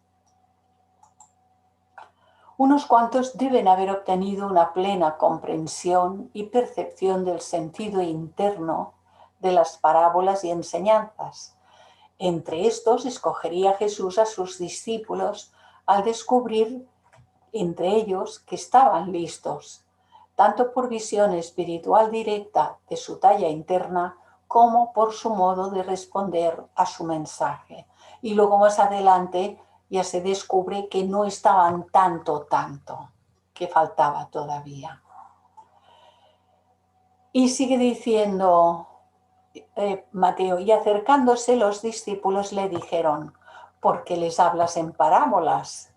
Unos cuantos deben haber obtenido una plena comprensión y percepción del sentido interno de las parábolas y enseñanzas. Entre estos escogería Jesús a sus discípulos al descubrir entre ellos que estaban listos, tanto por visión espiritual directa de su talla interna como por su modo de responder a su mensaje. Y luego más adelante ya se descubre que no estaban tanto, que faltaba todavía. Y sigue diciendo Mateo, y acercándose los discípulos le dijeron: ¿por qué les hablas en parábolas?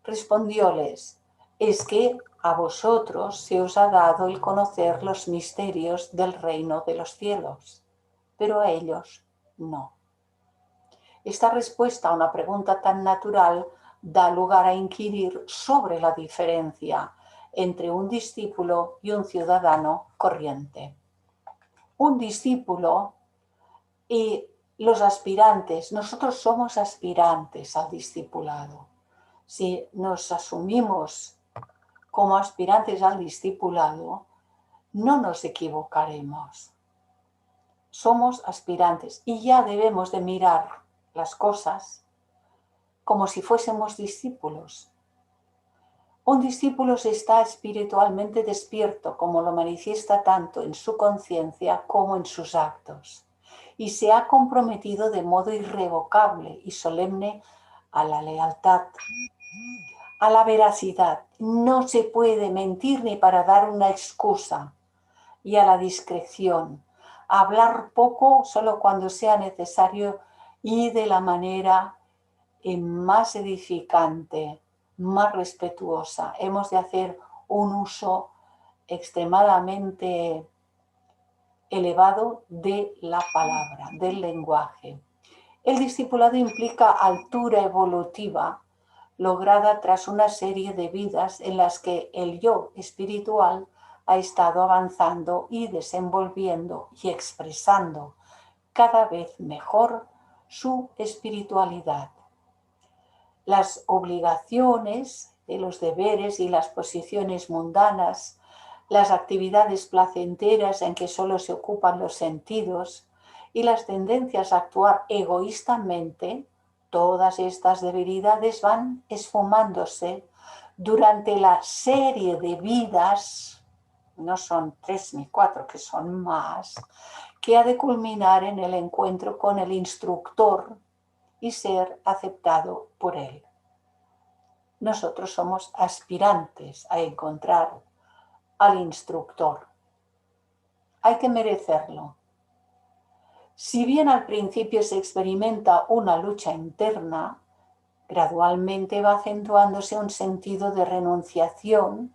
Respondióles: es que a vosotros se os ha dado el conocer los misterios del reino de los cielos, pero a ellos no. Esta respuesta a una pregunta tan natural da lugar a inquirir sobre la diferencia entre un discípulo y un ciudadano corriente. Un discípulo y los aspirantes, nosotros somos aspirantes al discipulado. Si nos asumimos como aspirantes al discipulado, no nos equivocaremos. Somos aspirantes y ya debemos de mirar las cosas como si fuésemos discípulos. Un discípulo se está espiritualmente despierto, como lo manifiesta tanto en su conciencia como en sus actos, y se ha comprometido de modo irrevocable y solemne a la lealtad, a la veracidad. No se puede mentir ni para dar una excusa, y a la discreción, a hablar poco solo cuando sea necesario y de la manera más edificante, más respetuosa. Hemos de hacer un uso extremadamente elevado de la palabra, del lenguaje. El discipulado implica altura evolutiva lograda tras una serie de vidas en las que el yo espiritual ha estado avanzando y desenvolviendo y expresando cada vez mejor su espiritualidad. Las obligaciones, los deberes y las posiciones mundanas, las actividades placenteras en que solo se ocupan los sentidos y las tendencias a actuar egoístamente, todas estas debilidades van esfumándose durante la serie de vidas, no son 3 ni 4, que son más, que ha de culminar en el encuentro con el instructor y ser aceptado por él. Nosotros somos aspirantes a encontrar al instructor. Hay que merecerlo. Si bien al principio se experimenta una lucha interna, gradualmente va acentuándose un sentido de renunciación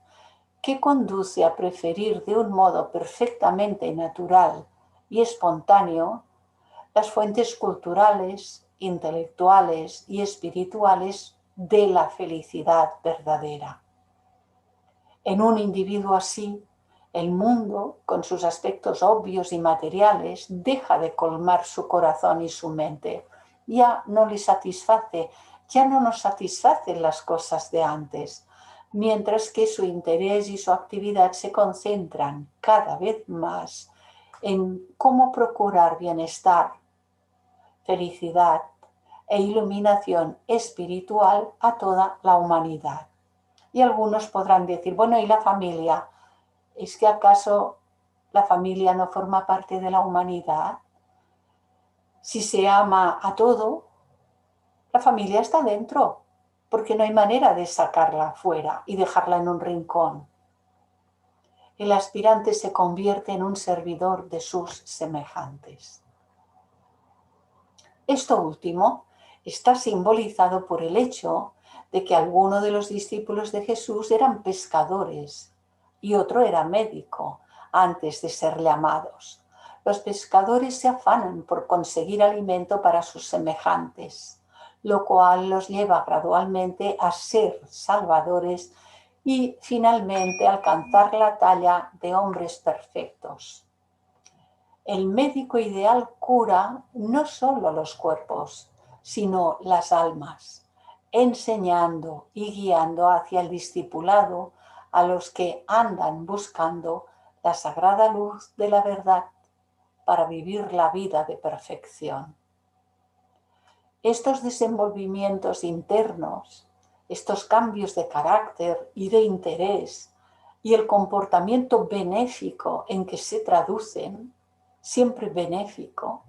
que conduce a preferir de un modo perfectamente natural y espontáneo las fuentes culturales, intelectuales y espirituales de la felicidad verdadera. En un individuo así, el mundo, con sus aspectos obvios y materiales, deja de colmar su corazón y su mente. Ya no le satisface, ya no nos satisfacen las cosas de antes, mientras que su interés y su actividad se concentran cada vez más en cómo procurar bienestar, felicidad e iluminación espiritual a toda la humanidad. Y algunos podrán decir, bueno, ¿y la familia? ¿Es que acaso la familia no forma parte de la humanidad? Si se ama a todo, la familia está dentro, porque no hay manera de sacarla fuera y dejarla en un rincón. El aspirante se convierte en un servidor de sus semejantes. Esto último está simbolizado por el hecho de que algunos de los discípulos de Jesús eran pescadores y otro era médico antes de ser llamados. Los pescadores se afanan por conseguir alimento para sus semejantes, lo cual los lleva gradualmente a ser salvadores y finalmente alcanzar la talla de hombres perfectos. El médico ideal cura no solo los cuerpos, sino las almas, enseñando y guiando hacia el discipulado a los que andan buscando la sagrada luz de la verdad para vivir la vida de perfección. Estos desenvolvimientos internos, estos cambios de carácter y de interés y el comportamiento benéfico en que se traducen, siempre benéfico,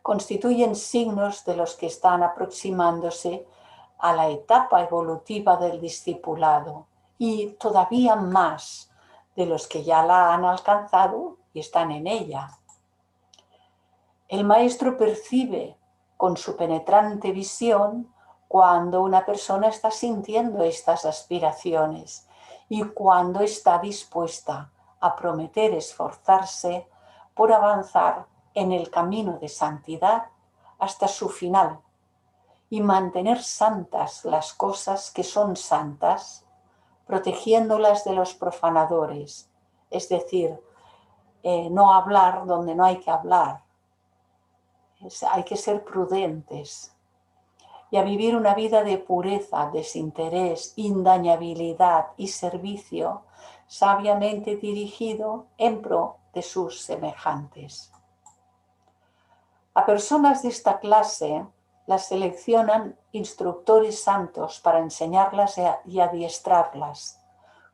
constituyen signos de los que están aproximándose a la etapa evolutiva del discipulado y todavía más de los que ya la han alcanzado y están en ella. El maestro percibe con su penetrante visión cuando una persona está sintiendo estas aspiraciones y cuando está dispuesta a prometer esforzarse por avanzar en el camino de santidad hasta su final y mantener santas las cosas que son santas, protegiéndolas de los profanadores, es decir, no hablar donde no hay que hablar. Hay que ser prudentes y a vivir una vida de pureza, desinterés, indañabilidad y servicio sabiamente dirigido en pro de sus semejantes. A personas de esta clase las seleccionan instructores santos para enseñarlas y adiestrarlas,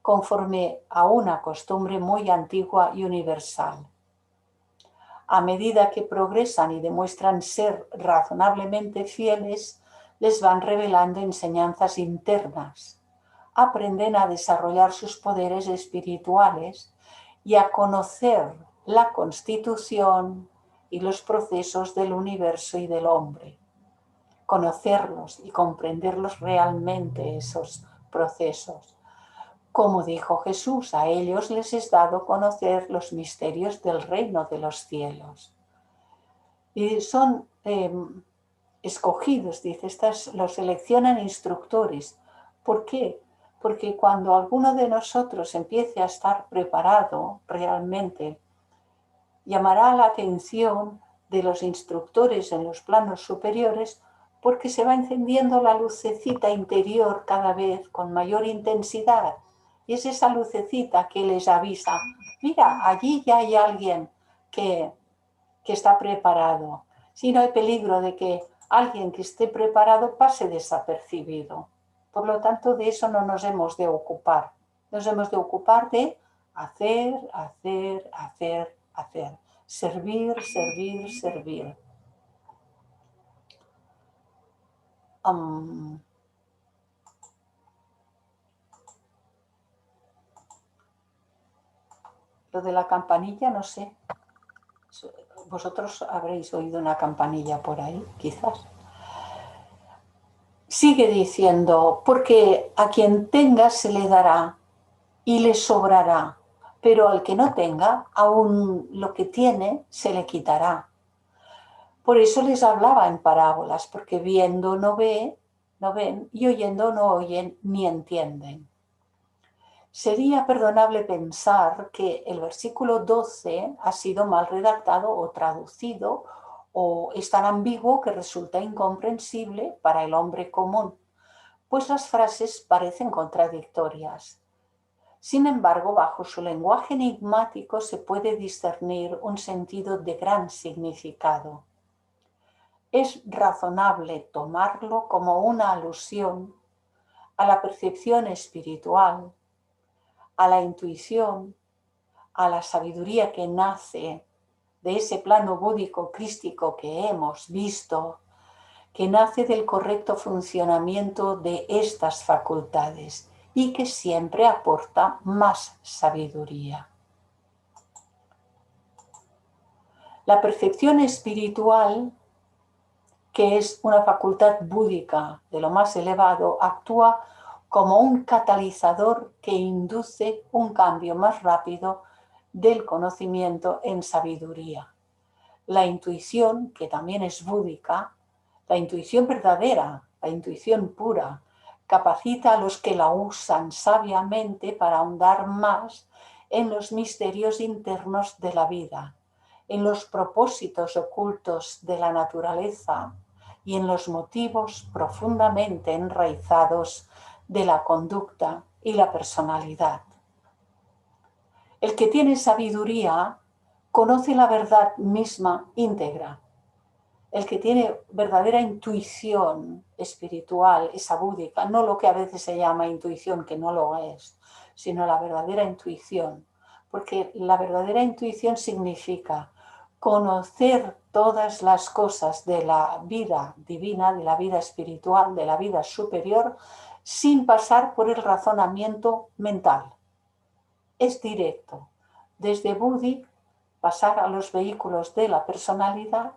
conforme a una costumbre muy antigua y universal. A medida que progresan y demuestran ser razonablemente fieles, les van revelando enseñanzas internas. Aprenden a desarrollar sus poderes espirituales y a conocer la constitución y los procesos del universo y del hombre. Conocerlos y comprenderlos realmente, esos procesos. Como dijo Jesús, a ellos les es dado conocer los misterios del reino de los cielos. Y son escogidos, dice, los seleccionan instructores. ¿Por qué? Porque cuando alguno de nosotros empiece a estar preparado realmente, llamará la atención de los instructores en los planos superiores porque se va encendiendo la lucecita interior cada vez con mayor intensidad. Y es esa lucecita que les avisa, mira, allí ya hay alguien que está preparado. Si no hay peligro de que alguien que esté preparado pase desapercibido. Por lo tanto, de eso no nos hemos de ocupar. Nos hemos de ocupar de hacer, hacer, hacer, hacer. Servir, servir, servir. Lo de la campanilla, no sé. Vosotros habréis oído una campanilla por ahí, quizás. Sigue diciendo, porque a quien tenga se le dará y le sobrará, pero al que no tenga, aún lo que tiene se le quitará. Por eso les hablaba en parábolas, porque viendo no ven, y oyendo no oyen ni entienden. Sería perdonable pensar que el versículo 12 ha sido mal redactado o traducido, o es tan ambiguo que resulta incomprensible para el hombre común, pues las frases parecen contradictorias. Sin embargo, bajo su lenguaje enigmático se puede discernir un sentido de gran significado. Es razonable tomarlo como una alusión a la percepción espiritual, a la intuición, a la sabiduría que nace de ese plano búdico crístico que hemos visto, que nace del correcto funcionamiento de estas facultades y que siempre aporta más sabiduría. La percepción espiritual, que es una facultad búdica de lo más elevado, actúa como un catalizador que induce un cambio más rápido del conocimiento en sabiduría. La intuición, que también es búdica, la intuición verdadera, la intuición pura, capacita a los que la usan sabiamente para ahondar más en los misterios internos de la vida, en los propósitos ocultos de la naturaleza y en los motivos profundamente enraizados de la conducta y la personalidad. El que tiene sabiduría conoce la verdad misma íntegra. El que tiene verdadera intuición espiritual, esa búdica, no lo que a veces se llama intuición, que no lo es, sino la verdadera intuición. Porque la verdadera intuición significa conocer todas las cosas de la vida divina, de la vida espiritual, de la vida superior, sin pasar por el razonamiento mental. Es directo. Desde Budi pasar a los vehículos de la personalidad,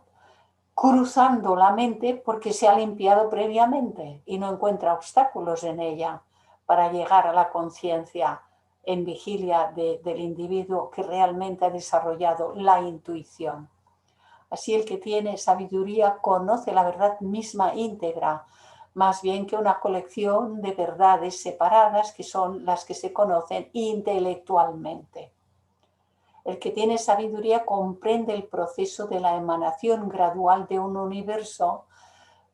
cruzando la mente porque se ha limpiado previamente y no encuentra obstáculos en ella para llegar a la conciencia en vigilia del individuo que realmente ha desarrollado la intuición. Así el que tiene sabiduría conoce la verdad misma íntegra, más bien que una colección de verdades separadas que son las que se conocen intelectualmente. El que tiene sabiduría comprende el proceso de la emanación gradual de un universo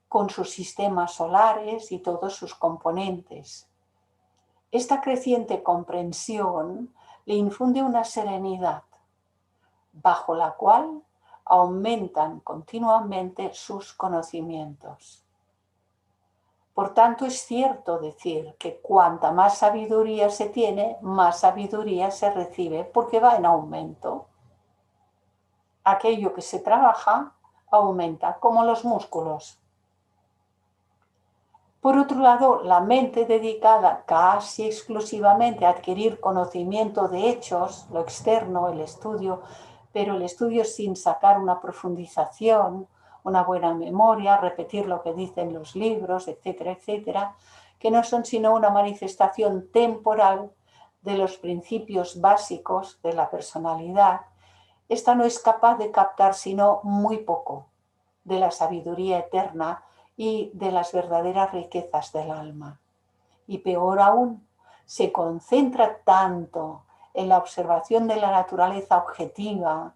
con sus sistemas solares y todos sus componentes. Esta creciente comprensión le infunde una serenidad, bajo la cual aumentan continuamente sus conocimientos. Por tanto, es cierto decir que cuanta más sabiduría se tiene, más sabiduría se recibe, porque va en aumento. Aquello que se trabaja aumenta, como los músculos. Por otro lado, la mente dedicada casi exclusivamente a adquirir conocimiento de hechos, lo externo, el estudio, pero el estudio sin sacar una profundización, una buena memoria, repetir lo que dicen los libros, etcétera, etcétera, que no son sino una manifestación temporal de los principios básicos de la personalidad. Esta no es capaz de captar sino muy poco de la sabiduría eterna y de las verdaderas riquezas del alma. Y peor aún, se concentra tanto en la observación de la naturaleza objetiva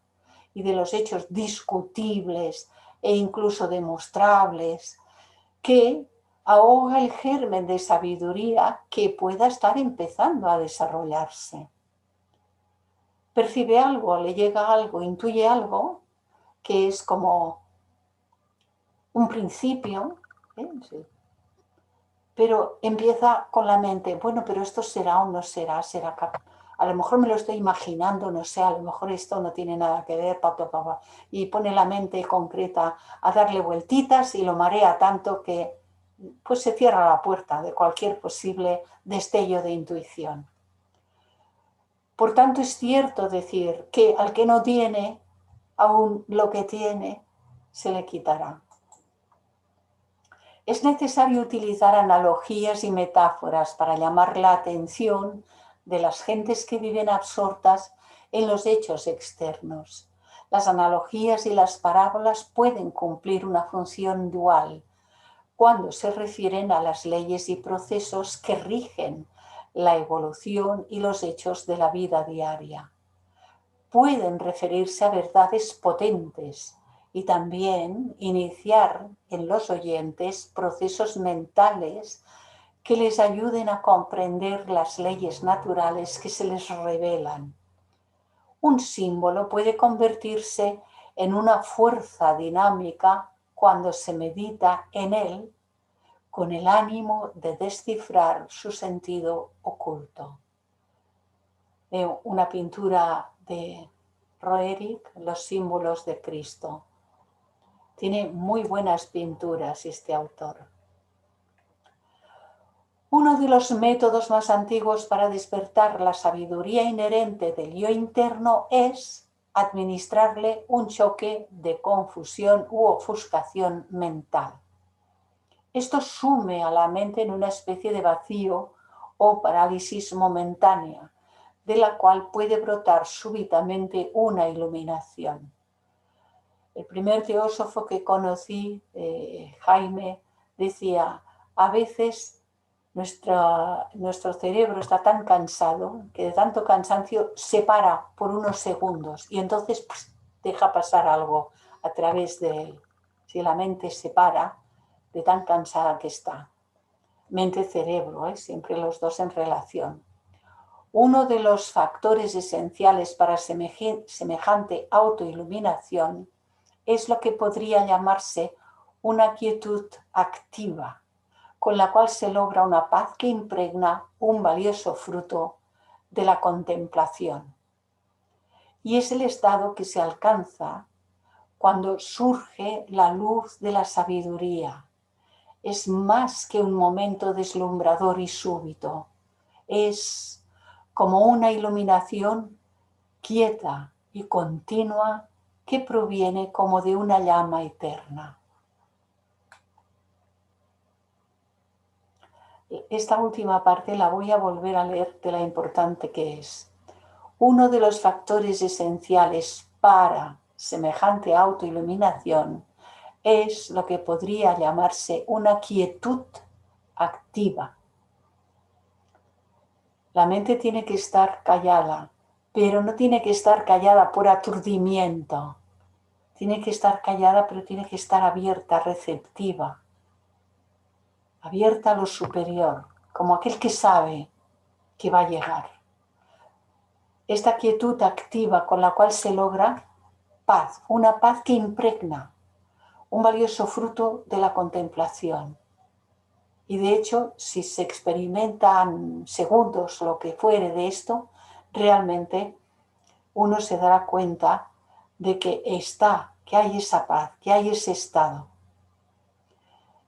y de los hechos discutibles e incluso demostrables, que ahoga el germen de sabiduría que pueda estar empezando a desarrollarse. Percibe algo, le llega algo, intuye algo, que es como un principio, ¿eh? Sí. Pero empieza con la mente, bueno, pero esto será o no será, a lo mejor me lo estoy imaginando, no sé, a lo mejor esto no tiene nada que ver, y pone la mente concreta a darle vueltitas y lo marea tanto que pues se cierra la puerta de cualquier posible destello de intuición. Por tanto, es cierto decir que al que no tiene, aún lo que tiene se le quitará. Es necesario utilizar analogías y metáforas para llamar la atención de las gentes que viven absortas en los hechos externos. Las analogías y las parábolas pueden cumplir una función dual cuando se refieren a las leyes y procesos que rigen la evolución y los hechos de la vida diaria. Pueden referirse a verdades potentes y también iniciar en los oyentes procesos mentales que les ayuden a comprender las leyes naturales que se les revelan. Un símbolo puede convertirse en una fuerza dinámica cuando se medita en él con el ánimo de descifrar su sentido oculto. Una pintura de Roerich, Los símbolos de Cristo. Tiene muy buenas pinturas este autor. Uno de los métodos más antiguos para despertar la sabiduría inherente del yo interno es administrarle un choque de confusión u ofuscación mental. Esto sume a la mente en una especie de vacío o parálisis momentánea, de la cual puede brotar súbitamente una iluminación. El primer teósofo que conocí, Jaime, decía, a veces nuestro cerebro está tan cansado que de tanto cansancio se para por unos segundos y entonces deja pasar algo a través de él. Si la mente se para de tan cansada que está. Mente-cerebro, siempre los dos en relación. Uno de los factores esenciales para semejante autoiluminación es lo que podría llamarse una quietud activa, con la cual se logra una paz que impregna un valioso fruto de la contemplación. Y es el estado que se alcanza cuando surge la luz de la sabiduría. Es más que un momento deslumbrador y súbito, es como una iluminación quieta y continua que proviene como de una llama eterna. Esta última parte la voy a volver a leer de la importante que es. Uno de los factores esenciales para semejante autoiluminación es lo que podría llamarse una quietud activa. La mente tiene que estar callada, pero no tiene que estar callada por aturdimiento. Tiene que estar callada, pero tiene que estar abierta, receptiva. Abierta a lo superior, como aquel que sabe que va a llegar. Esta quietud activa con la cual se logra paz, una paz que impregna, un valioso fruto de la contemplación. Y de hecho, si se experimentan segundos, lo que fuere de esto, realmente uno se dará cuenta de que hay esa paz, que hay ese estado.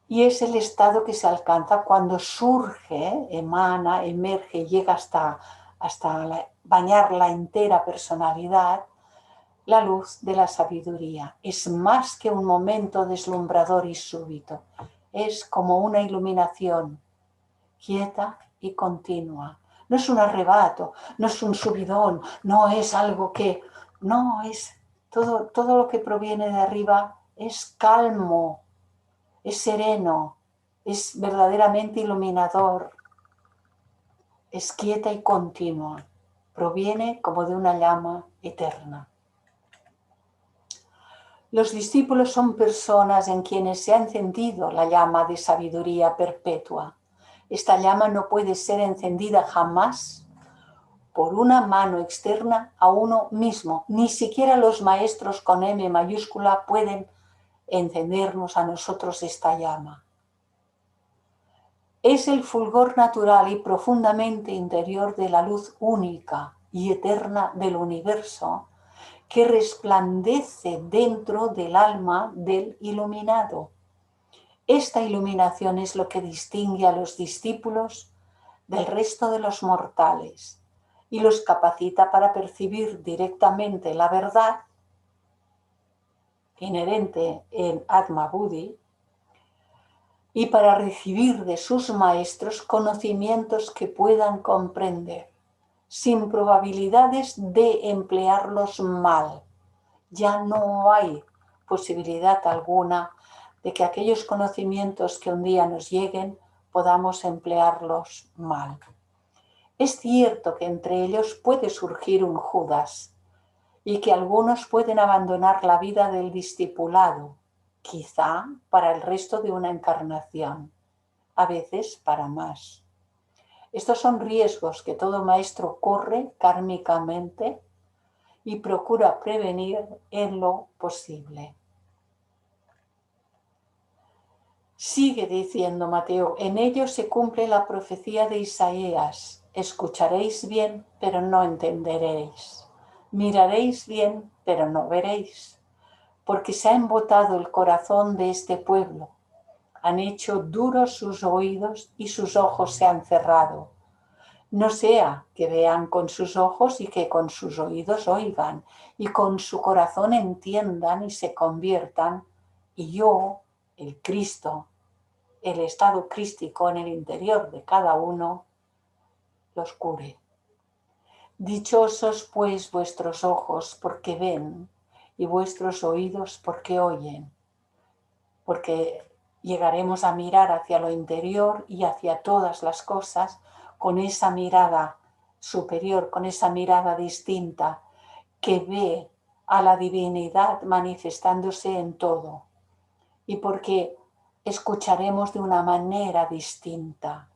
Y es el estado que se alcanza cuando surge, emana, emerge, llega hasta bañar la entera personalidad, la luz de la sabiduría. Es más que un momento deslumbrador y súbito. Es como una iluminación quieta y continua. No es un arrebato, no es un subidón, no es algo que... No, es todo lo que proviene de arriba es calmo, es sereno, es verdaderamente iluminador, es quieta y continua. Proviene como de una llama eterna. Los discípulos son personas en quienes se ha encendido la llama de sabiduría perpetua. Esta llama no puede ser encendida jamás por una mano externa a uno mismo. Ni siquiera los maestros con M mayúscula pueden encendernos a nosotros esta llama. Es el fulgor natural y profundamente interior de la luz única y eterna del universo que resplandece dentro del alma del iluminado. Esta iluminación es lo que distingue a los discípulos del resto de los mortales. y los capacita para percibir directamente la verdad inherente en Atma Buddhi y para recibir de sus maestros conocimientos que puedan comprender, sin probabilidades de emplearlos mal. Ya no hay posibilidad alguna de que aquellos conocimientos que un día nos lleguen podamos emplearlos mal. Es cierto que entre ellos puede surgir un Judas y que algunos pueden abandonar la vida del discipulado, quizá para el resto de una encarnación, a veces para más. Estos son riesgos que todo maestro corre kármicamente y procura prevenir en lo posible. Sigue diciendo Mateo, en ello se cumple la profecía de Isaías, escucharéis bien, pero no entenderéis, miraréis bien, pero no veréis, porque se ha embotado el corazón de este pueblo, han hecho duros sus oídos y sus ojos se han cerrado. No sea que vean con sus ojos y que con sus oídos oigan, y con su corazón entiendan y se conviertan, y yo, el Cristo, el estado crístico en el interior de cada uno, los cure. Dichosos pues vuestros ojos porque ven, y vuestros oídos porque oyen, porque llegaremos a mirar hacia lo interior y hacia todas las cosas con esa mirada superior, con esa mirada distinta que ve a la divinidad manifestándose en todo y porque escucharemos de una manera distinta.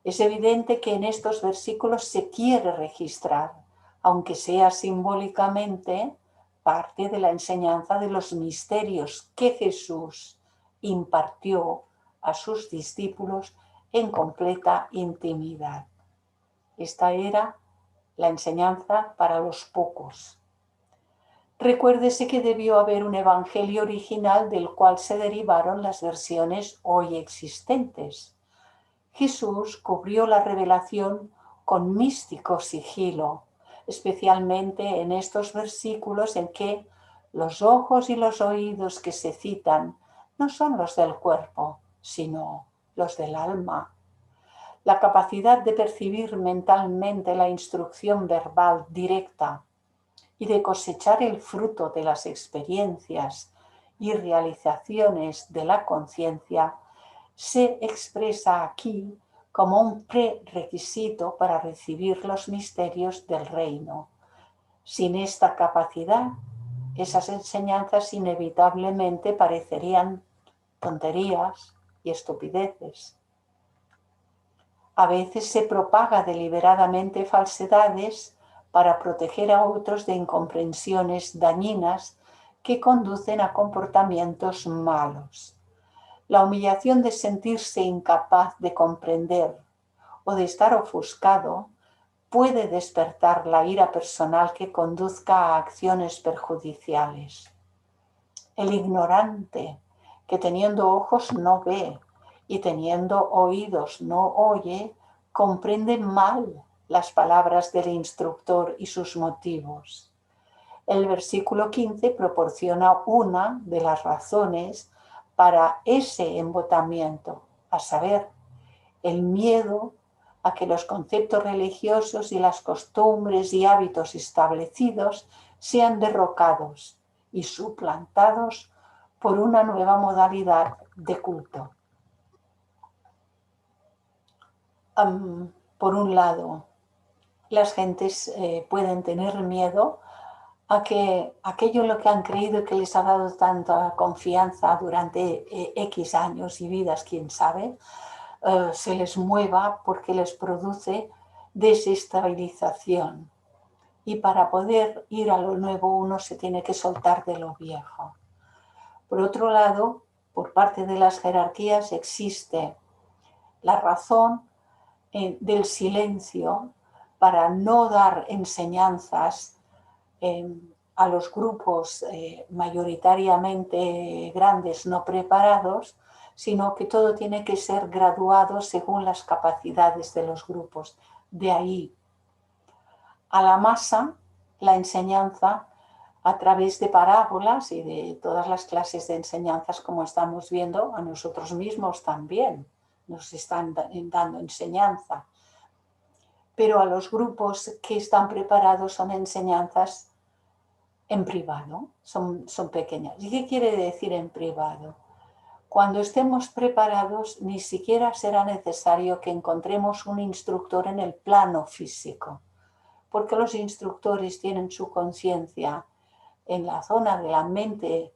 Es evidente que en estos versículos se quiere registrar, aunque sea simbólicamente, parte de la enseñanza de los misterios que Jesús impartió a sus discípulos en completa intimidad. Esta era la enseñanza para los pocos. Recuérdese que debió haber un evangelio original del cual se derivaron las versiones hoy existentes. Jesús cubrió la revelación con místico sigilo, especialmente en estos versículos en que los ojos y los oídos que se citan no son los del cuerpo, sino los del alma. La capacidad de percibir mentalmente la instrucción verbal directa y de cosechar el fruto de las experiencias y realizaciones de la conciencia se expresa aquí como un prerequisito para recibir los misterios del reino. Sin esta capacidad, esas enseñanzas inevitablemente parecerían tonterías y estupideces. A veces se propaga deliberadamente falsedades para proteger a otros de incomprensiones dañinas que conducen a comportamientos malos. La humillación de sentirse incapaz de comprender o de estar ofuscado puede despertar la ira personal que conduzca a acciones perjudiciales. El ignorante, que teniendo ojos no ve y teniendo oídos no oye, comprende mal las palabras del instructor y sus motivos. El versículo 15 proporciona una de las razones para ese embotamiento, a saber, el miedo a que los conceptos religiosos y las costumbres y hábitos establecidos sean derrocados y suplantados por una nueva modalidad de culto. Por un lado, las gentes pueden tener miedo a que aquello en lo que han creído y que les ha dado tanta confianza durante X años y vidas, quién sabe, se les mueva porque les produce desestabilización. Y para poder ir a lo nuevo uno se tiene que soltar de lo viejo. Por otro lado, por parte de las jerarquías existe la razón del silencio para no dar enseñanzas a los grupos mayoritariamente grandes no preparados, sino que todo tiene que ser graduado según las capacidades de los grupos. De ahí a la masa la enseñanza a través de parábolas y de todas las clases de enseñanzas, como estamos viendo, a nosotros mismos también nos están dando enseñanza. Pero a los grupos que están preparados son enseñanzas en privado, son pequeñas. ¿Y qué quiere decir en privado? Cuando estemos preparados, ni siquiera será necesario que encontremos un instructor en el plano físico, porque los instructores tienen su conciencia en la zona de la mente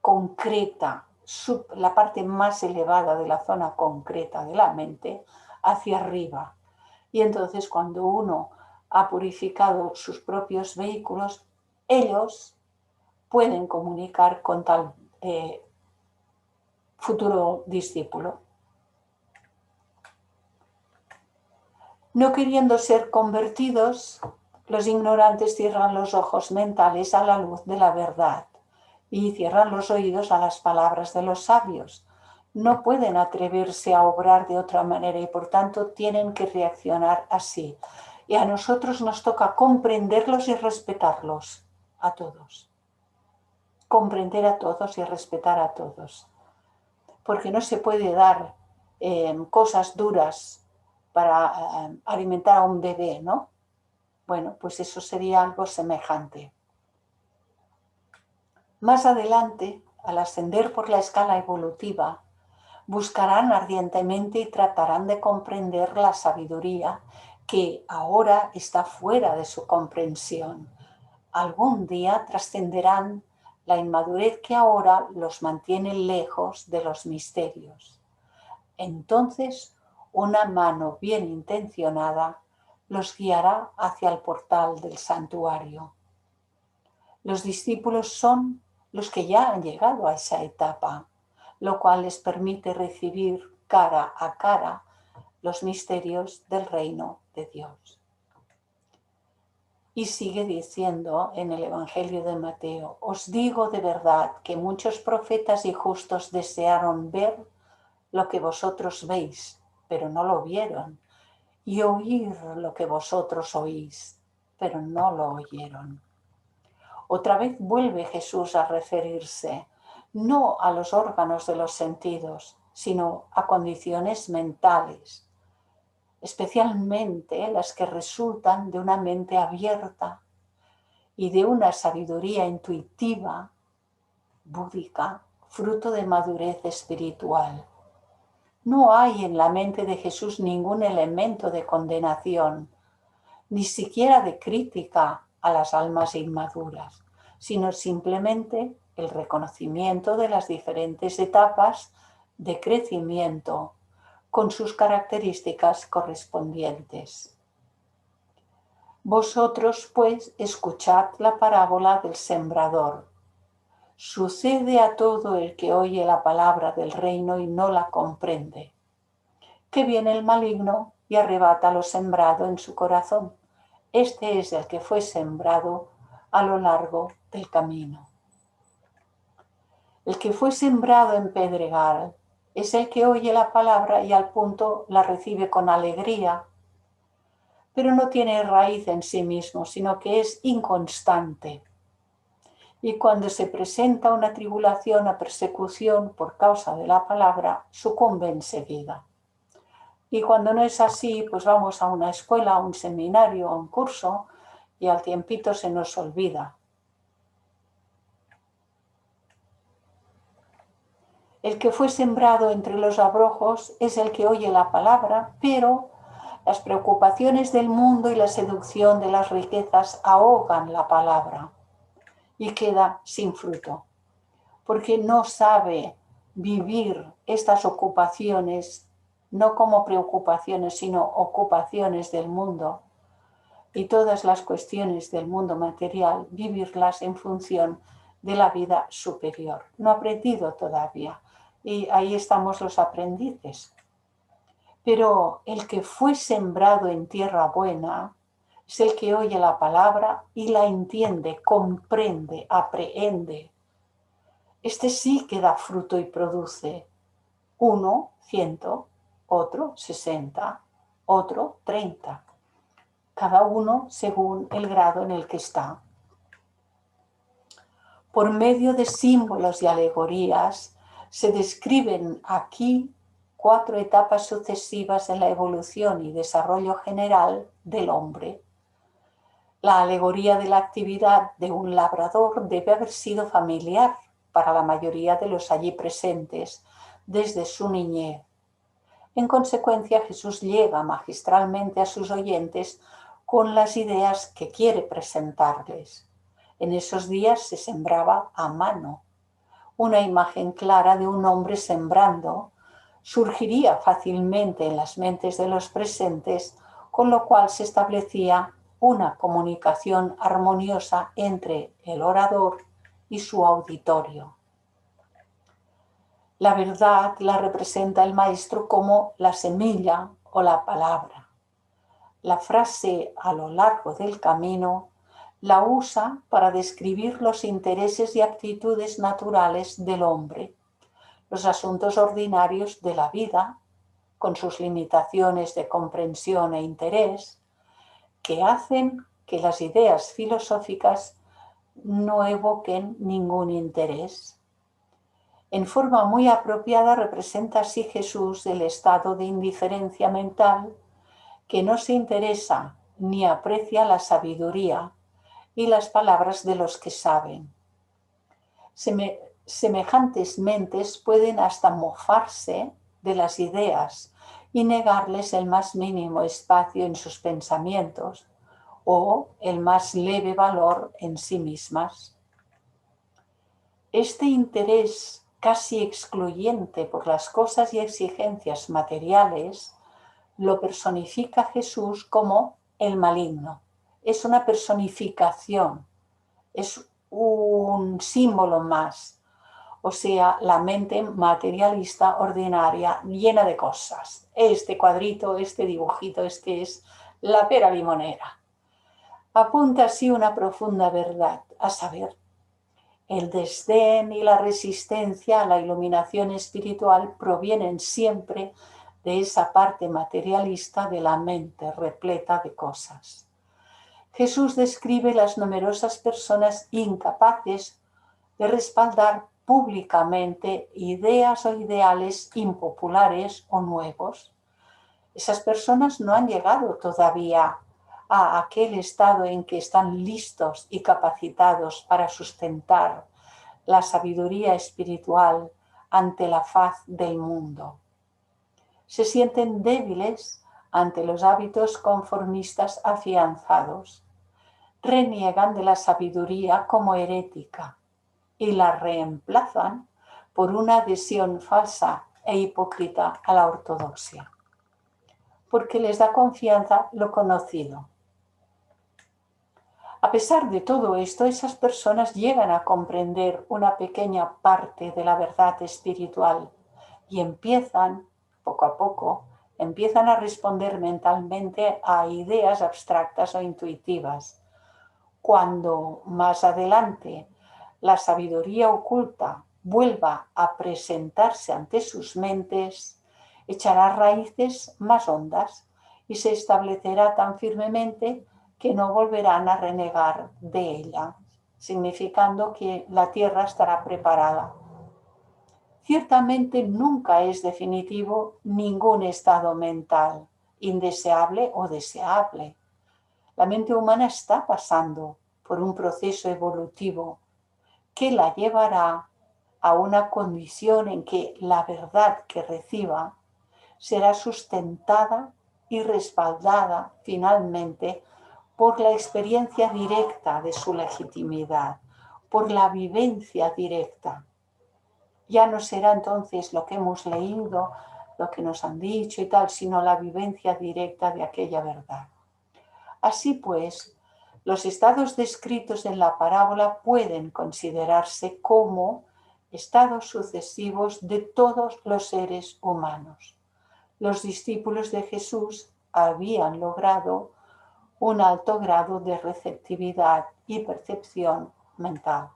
concreta, la parte más elevada de la zona concreta de la mente, hacia arriba. Y entonces cuando uno ha purificado sus propios vehículos, ellos pueden comunicar con tal futuro discípulo. No queriendo ser convertidos, los ignorantes cierran los ojos mentales a la luz de la verdad y cierran los oídos a las palabras de los sabios. No pueden atreverse a obrar de otra manera y por tanto tienen que reaccionar así. Y a nosotros nos toca comprenderlos y respetarlos a todos. Comprender a todos y respetar a todos. Porque no se puede dar cosas duras para alimentar a un bebé, ¿no? Bueno, pues eso sería algo semejante. Más adelante, al ascender por la escala evolutiva, buscarán ardientemente y tratarán de comprender la sabiduría que ahora está fuera de su comprensión. Algún día trascenderán la inmadurez que ahora los mantiene lejos de los misterios. Entonces, una mano bien intencionada los guiará hacia el portal del santuario. Los discípulos son los que ya han llegado a esa etapa, lo cual les permite recibir cara a cara los misterios del reino de Dios. Y sigue diciendo en el Evangelio de Mateo: os digo de verdad que muchos profetas y justos desearon ver lo que vosotros veis, pero no lo vieron, y oír lo que vosotros oís, pero no lo oyeron. Otra vez vuelve Jesús a referirse no a los órganos de los sentidos, sino a condiciones mentales, especialmente las que resultan de una mente abierta y de una sabiduría intuitiva, búdica, fruto de madurez espiritual. No hay en la mente de Jesús ningún elemento de condenación, ni siquiera de crítica a las almas inmaduras, sino simplemente el reconocimiento de las diferentes etapas de crecimiento con sus características correspondientes. Vosotros, pues, escuchad la parábola del sembrador. Sucede a todo el que oye la palabra del reino y no la comprende, que viene el maligno y arrebata lo sembrado en su corazón. Este es el que fue sembrado a lo largo del camino. El que fue sembrado en pedregal es el que oye la palabra y al punto la recibe con alegría, pero no tiene raíz en sí mismo, sino que es inconstante. Y cuando se presenta una tribulación o persecución por causa de la palabra, sucumbe enseguida. Y cuando no es así, pues vamos a una escuela, a un seminario, a un curso, y al tiempito se nos olvida. El que fue sembrado entre los abrojos es el que oye la palabra, pero las preocupaciones del mundo y la seducción de las riquezas ahogan la palabra y queda sin fruto, porque no sabe vivir estas ocupaciones, no como preocupaciones, sino ocupaciones del mundo y todas las cuestiones del mundo material, vivirlas en función de la vida superior. No ha aprendido todavía, y ahí estamos los aprendices. Pero el que fue sembrado en tierra buena es el que oye la palabra y la entiende, comprende, aprehende. Este sí que da fruto y produce. 1, 100, otro 60, otro 30. cada uno según el grado en el que está. Por medio de símbolos y alegorías se describen aquí 4 etapas sucesivas en la evolución y desarrollo general del hombre. La alegoría de la actividad de un labrador debe haber sido familiar para la mayoría de los allí presentes desde su niñez. En consecuencia, Jesús llega magistralmente a sus oyentes con las ideas que quiere presentarles. En esos días se sembraba a mano. Una imagen clara de un hombre sembrando surgiría fácilmente en las mentes de los presentes, con lo cual se establecía una comunicación armoniosa entre el orador y su auditorio. La verdad la representa el maestro como la semilla o la palabra. La frase "a lo largo del camino" la usa para describir los intereses y aptitudes naturales del hombre, los asuntos ordinarios de la vida, con sus limitaciones de comprensión e interés, que hacen que las ideas filosóficas no evoquen ningún interés. En forma muy apropiada representa así Jesús el estado de indiferencia mental que no se interesa ni aprecia la sabiduría y las palabras de los que saben. Semejantes mentes pueden hasta mofarse de las ideas y negarles el más mínimo espacio en sus pensamientos o el más leve valor en sí mismas. Este interés casi excluyente por las cosas y exigencias materiales lo personifica Jesús como el maligno. Es una personificación, es un símbolo más, o sea, la mente materialista ordinaria llena de cosas. Este cuadrito, este dibujito, este es la pera limonera. Apunta así una profunda verdad, a saber, el desdén y la resistencia a la iluminación espiritual provienen siempre de esa parte materialista de la mente repleta de cosas. Jesús describe las numerosas personas incapaces de respaldar públicamente ideas o ideales impopulares o nuevos. Esas personas no han llegado todavía a aquel estado en que están listos y capacitados para sustentar la sabiduría espiritual ante la faz del mundo. Se sienten débiles ante los hábitos conformistas afianzados. Reniegan de la sabiduría como herética y la reemplazan por una adhesión falsa e hipócrita a la ortodoxia, porque les da confianza lo conocido. A pesar de todo esto, esas personas llegan a comprender una pequeña parte de la verdad espiritual y empiezan, poco a poco, a responder mentalmente a ideas abstractas o intuitivas. Cuando más adelante la sabiduría oculta vuelva a presentarse ante sus mentes, echará raíces más hondas y se establecerá tan firmemente que no volverán a renegar de ella, significando que la tierra estará preparada. Ciertamente nunca es definitivo ningún estado mental, indeseable o deseable. La mente humana está pasando por un proceso evolutivo que la llevará a una condición en que la verdad que reciba será sustentada y respaldada finalmente por la experiencia directa de su legitimidad, por la vivencia directa. Ya no será entonces lo que hemos leído, lo que nos han dicho y tal, sino la vivencia directa de aquella verdad. Así pues, los estados descritos en la parábola pueden considerarse como estados sucesivos de todos los seres humanos. Los discípulos de Jesús habían logrado un alto grado de receptividad y percepción mental.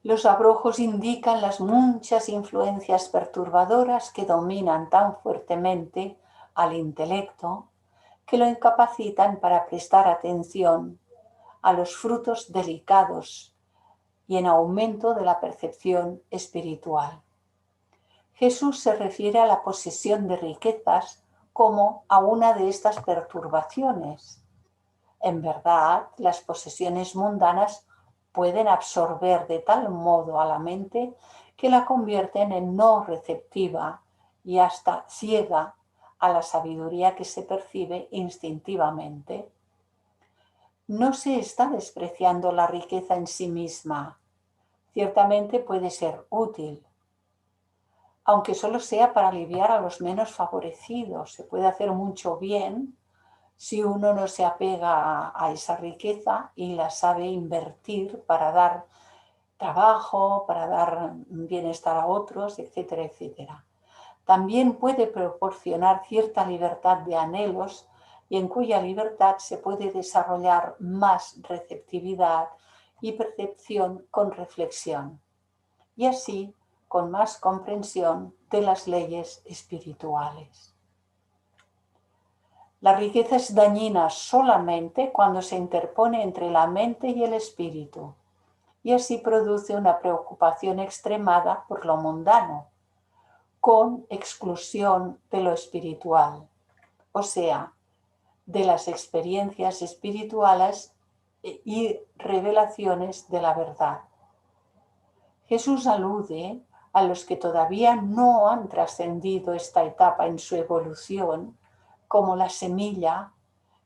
Los abrojos indican las muchas influencias perturbadoras que dominan tan fuertemente al intelecto que lo incapacitan para prestar atención a los frutos delicados y en aumento de la percepción espiritual. Jesús se refiere a la posesión de riquezas como a una de estas perturbaciones. En verdad, las posesiones mundanas pueden absorber de tal modo a la mente que la convierten en no receptiva y hasta ciega a la sabiduría que se percibe instintivamente. No se está despreciando la riqueza en sí misma. Ciertamente puede ser útil, aunque solo sea para aliviar a los menos favorecidos. Se puede hacer mucho bien si uno no se apega a esa riqueza y la sabe invertir para dar trabajo, para dar bienestar a otros, etcétera, etcétera. También puede proporcionar cierta libertad de anhelos y en cuya libertad se puede desarrollar más receptividad y percepción con reflexión, y así con más comprensión de las leyes espirituales. La riqueza es dañina solamente cuando se interpone entre la mente y el espíritu, y así produce una preocupación extremada por lo mundano, con exclusión de lo espiritual, o sea, de las experiencias espirituales y revelaciones de la verdad. Jesús alude a los que todavía no han trascendido esta etapa en su evolución como la semilla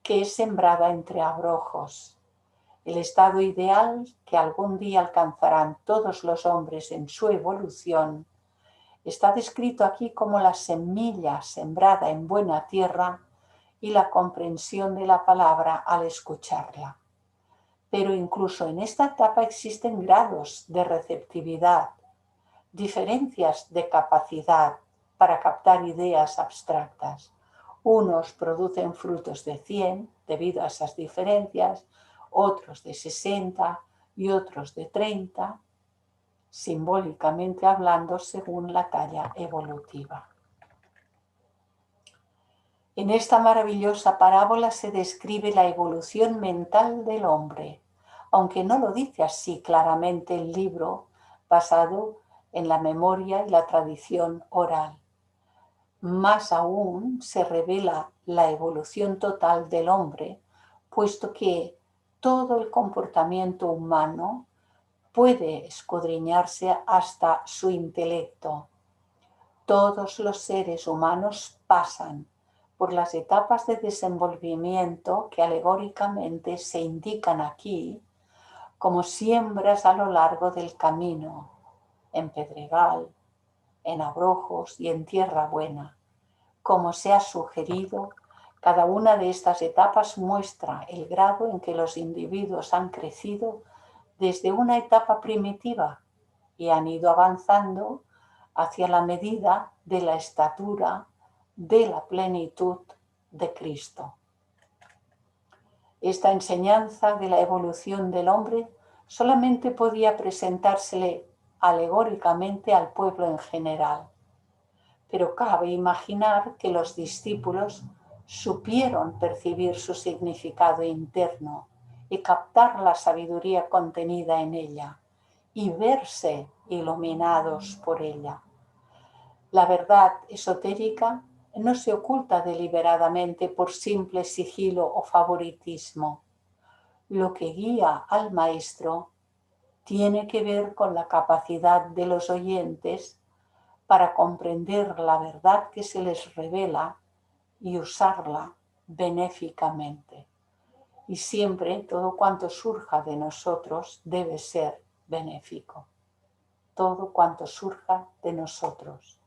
que es sembrada entre abrojos. El estado ideal que algún día alcanzarán todos los hombres en su evolución está descrito aquí como la semilla sembrada en buena tierra y la comprensión de la palabra al escucharla. Pero incluso en esta etapa existen grados de receptividad, diferencias de capacidad para captar ideas abstractas. Unos producen frutos de 100 debido a esas diferencias, otros de 60 y otros de 30, simbólicamente hablando según la talla evolutiva. En esta maravillosa parábola se describe la evolución mental del hombre, aunque no lo dice así claramente el libro, basado en la memoria y la tradición oral. Más aún se revela la evolución total del hombre, puesto que todo el comportamiento humano puede escudriñarse hasta su intelecto. Todos los seres humanos pasan por las etapas de desenvolvimiento que alegóricamente se indican aquí como siembras a lo largo del camino, en pedregal, en abrojos y en tierra buena. Como se ha sugerido, cada una de estas etapas muestra el grado en que los individuos han crecido desde una etapa primitiva y han ido avanzando hacia la medida de la estatura de la plenitud de Cristo. Esta enseñanza de la evolución del hombre solamente podía presentársele alegóricamente al pueblo en general, pero cabe imaginar que los discípulos supieron percibir su significado interno y captar la sabiduría contenida en ella y verse iluminados por ella. La verdad esotérica no se oculta deliberadamente por simple sigilo o favoritismo. Lo que guía al maestro tiene que ver con la capacidad de los oyentes para comprender la verdad que se les revela y usarla benéficamente. Y siempre todo cuanto surja de nosotros debe ser benéfico. Todo cuanto surja de nosotros.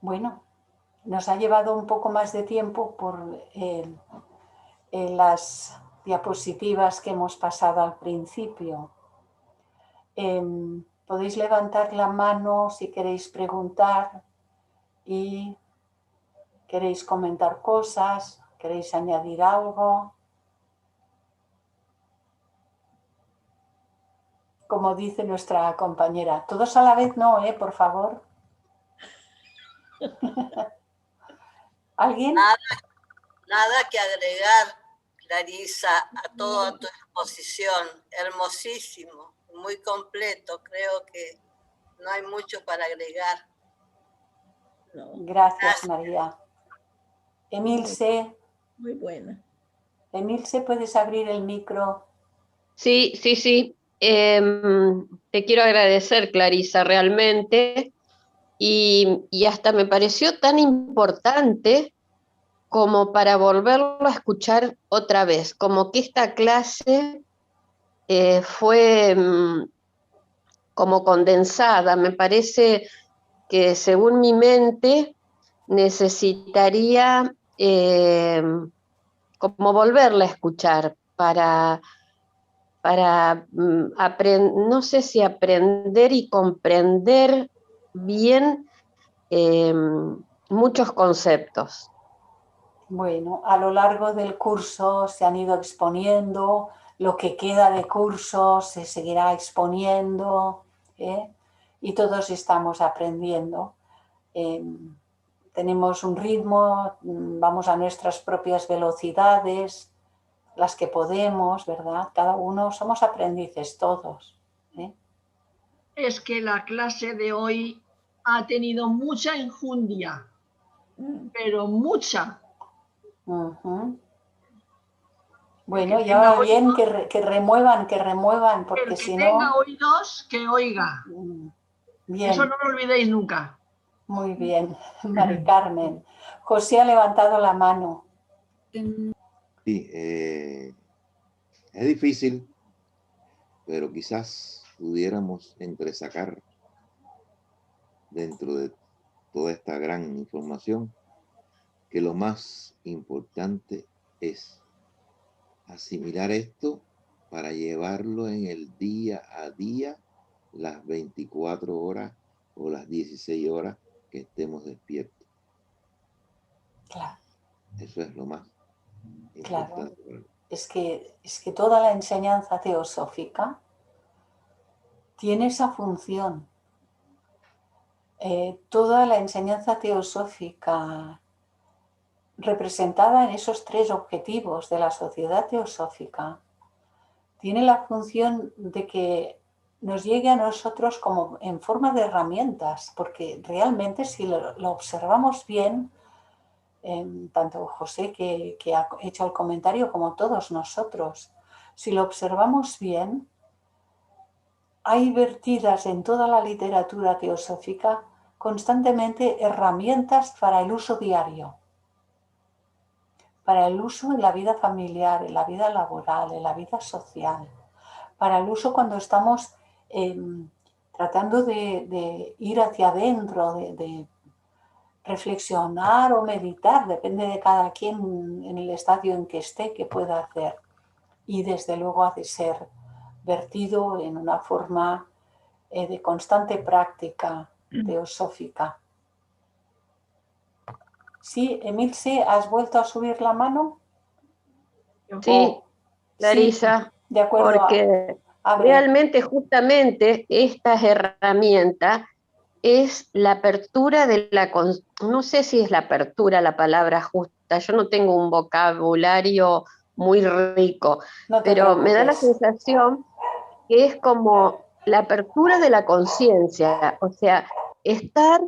Bueno, nos ha llevado un poco más de tiempo por las diapositivas que hemos pasado al principio. Podéis levantar la mano si queréis preguntar y queréis comentar cosas, queréis añadir algo. como dice nuestra compañera. Todos a la vez no, por favor. ¿Alguien? Nada que agregar, Clarisa, a toda tu exposición. Hermosísimo, muy completo. Creo que no hay mucho para agregar. No. Gracias, María. Emilce. Muy buena. Emilce, ¿puedes abrir el micro? Sí, sí, sí. Te quiero agradecer, Clarisa, realmente. Y hasta me pareció tan importante como para volverlo a escuchar otra vez, como que esta clase fue como condensada. Me parece que según mi mente necesitaría como volverla a escuchar para no sé si aprender y comprender bien muchos conceptos. Bueno, a lo largo del curso se han ido exponiendo, lo que queda de curso se seguirá exponiendo, y todos estamos aprendiendo. Tenemos un ritmo, vamos a nuestras propias velocidades, las que podemos, ¿verdad? Cada uno somos aprendices todos. Es que la clase de hoy ha tenido mucha enjundia, pero mucha. Bueno, y ahora bien que remuevan, porque el que si tenga no... oídos, que oiga. Bien. Eso no lo olvidéis nunca. Muy bien, Mari Carmen. José ha levantado la mano. Sí, es difícil, pero quizás pudiéramos entresacar dentro de toda esta gran información que lo más importante es asimilar esto para llevarlo en el día a día, las 24 horas o las 16 horas que estemos despiertos. Claro. Eso es lo más importante. Claro. Es que toda la enseñanza teosófica tiene esa función. Toda la enseñanza teosófica representada en esos tres objetivos de la sociedad teosófica tiene la función de que nos llegue a nosotros como en forma de herramientas, porque realmente si lo observamos bien, tanto José que ha hecho el comentario como todos nosotros, si lo observamos bien, hay vertidas en toda la literatura teosófica constantemente herramientas para el uso diario, para el uso en la vida familiar, en la vida laboral, en la vida social, para el uso cuando estamos tratando de ir hacia adentro, de reflexionar o meditar, depende de cada quien en el estadio en que esté, que pueda hacer. Y desde luego ha de ser vertido en una forma de constante práctica teosófica. Sí, Emilce, ¿has vuelto a subir la mano? Sí, Clarisa, sí, de acuerdo. porque realmente justamente estas herramientas es la apertura de la... No sé si es la apertura la palabra justa, yo no tengo un vocabulario muy rico, pero me da la sensación que es como la apertura de la conciencia, o sea, estar,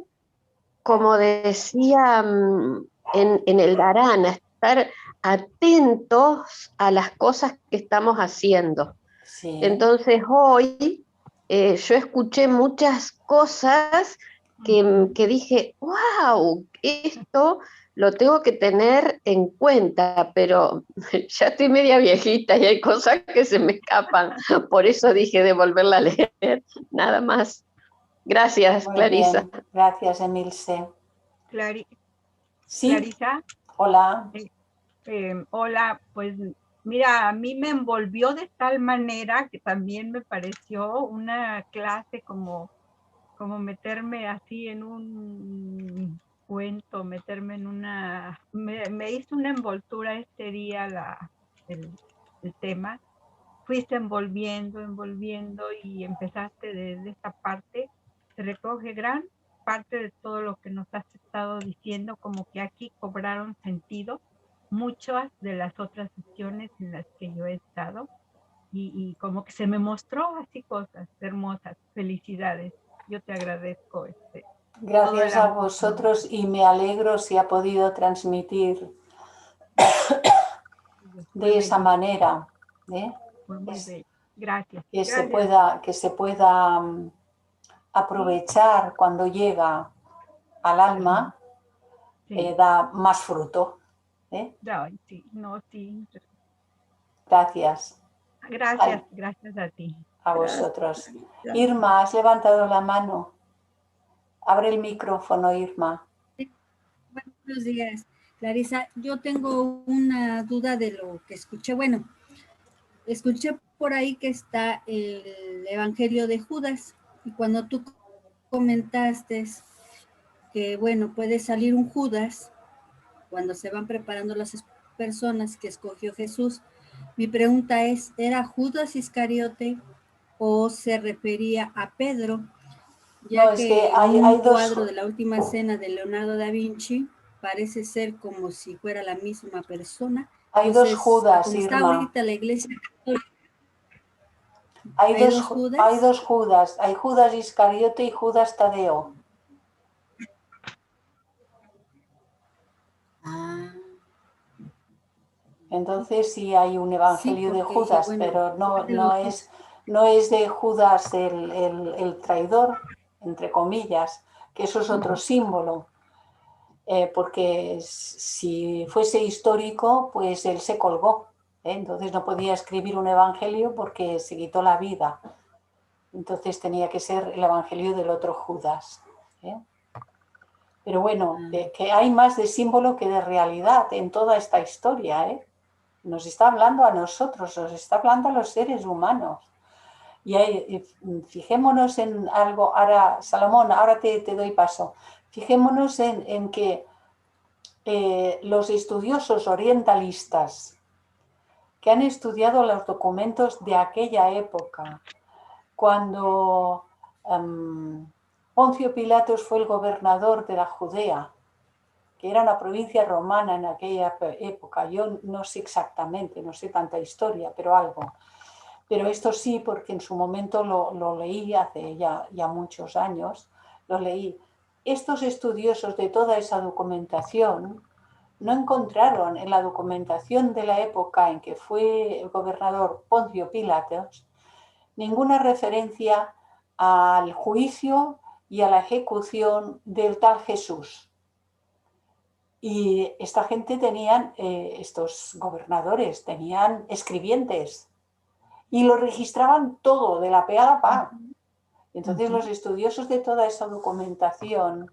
como decía en el Dharana, estar atentos a las cosas que estamos haciendo. Sí. Entonces hoy yo escuché muchas cosas que dije, wow, esto lo tengo que tener en cuenta, pero ya estoy media viejita y hay cosas que se me escapan. Por eso dije de volverla a leer, nada más. Gracias, Muy Clarisa. Bien. Gracias, Emilce. Sí. Clarisa. Hola. Hola, pues mira, a mí me envolvió de tal manera que también me pareció una clase como meterme así en un cuento, meterme en una... Me hizo una envoltura este día el tema, fuiste envolviendo y empezaste desde esta parte, se recoge gran parte de todo lo que nos has estado diciendo, como que aquí cobraron sentido muchas de las otras sesiones en las que yo he estado y como que se me mostró así cosas hermosas. Felicidades, yo te agradezco Gracias a vosotros y me alegro si ha podido transmitir de esa manera. Fue muy bello. Gracias. Que Gracias. se pueda aprovechar cuando llega al alma, Sí. da más fruto. Ay, sí, no, sí. Gracias. Gracias, gracias a ti. A vosotros. Gracias. Irma, has levantado la mano. Abre el micrófono, Irma. Buenos días, Clarisa. Yo tengo una duda de lo que escuché. Bueno, escuché por ahí que está el Evangelio de Judas y cuando tú comentaste que, bueno, puede salir un Judas cuando se van preparando las personas que escogió Jesús, mi pregunta es, ¿era Judas Iscariote o se refería a Pedro? Ya No, es que hay un dos cuadro de la Última Cena de Leonardo da Vinci parece ser como si fuera la misma persona. Hay Entonces, dos Judas, como está Irma. ahorita la iglesia católica, Hay dos Judas. Hay Judas Iscariote y Judas Tadeo. Ah. Entonces sí hay un evangelio de Judas, bueno, pero no es de Judas el traidor, entre comillas, que eso es otro símbolo. Porque si fuese histórico, pues él se colgó. Entonces no podía escribir un evangelio porque se quitó la vida. Entonces tenía que ser el evangelio del otro Judas. Pero bueno, que hay más de símbolo que de realidad en toda esta historia. Nos está hablando a nosotros, nos está hablando a los seres humanos. Y fijémonos en algo, ahora, Salomón, ahora te doy paso. Fijémonos en que los estudiosos orientalistas que han estudiado los documentos de aquella época, cuando Poncio Pilatos fue el gobernador de la Judea, que era una provincia romana en aquella época, yo no sé exactamente, no sé tanta historia, pero algo. Pero esto sí, porque en su momento lo leí hace ya muchos años, lo leí. Estos estudiosos de toda esa documentación no encontraron en la documentación de la época en que fue el gobernador Poncio Pilatos ninguna referencia al juicio y a la ejecución del tal Jesús. Y esta gente tenían, estos gobernadores, tenían escribientes y lo registraban todo de la pe a la pa. Entonces los estudiosos de toda esa documentación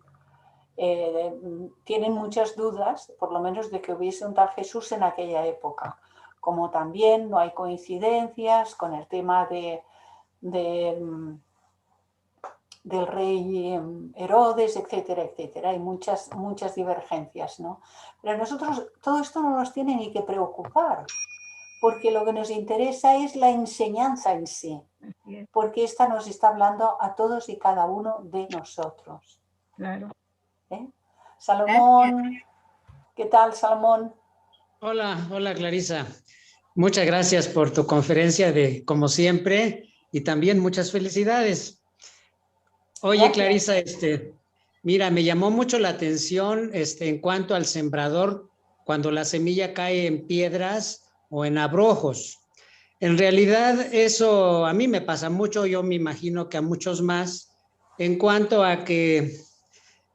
tienen muchas dudas, por lo menos de que hubiese un tal Jesús en aquella época. Como también no hay coincidencias con el tema del rey Herodes, etcétera, etcétera. Hay muchas divergencias, ¿no? Pero a nosotros todo esto no nos tiene ni que preocupar, porque lo que nos interesa es la enseñanza en sí, porque esta nos está hablando a todos y cada uno de nosotros. Claro. Salomón, ¿qué tal, Salomón? Hola Clarisa. Muchas gracias por tu conferencia como siempre, y también muchas felicidades. Oye, Clarisa, mira, me llamó mucho la atención en cuanto al sembrador, cuando la semilla cae en piedras o en abrojos. En realidad eso a mí me pasa mucho, yo me imagino que a muchos más, en cuanto a que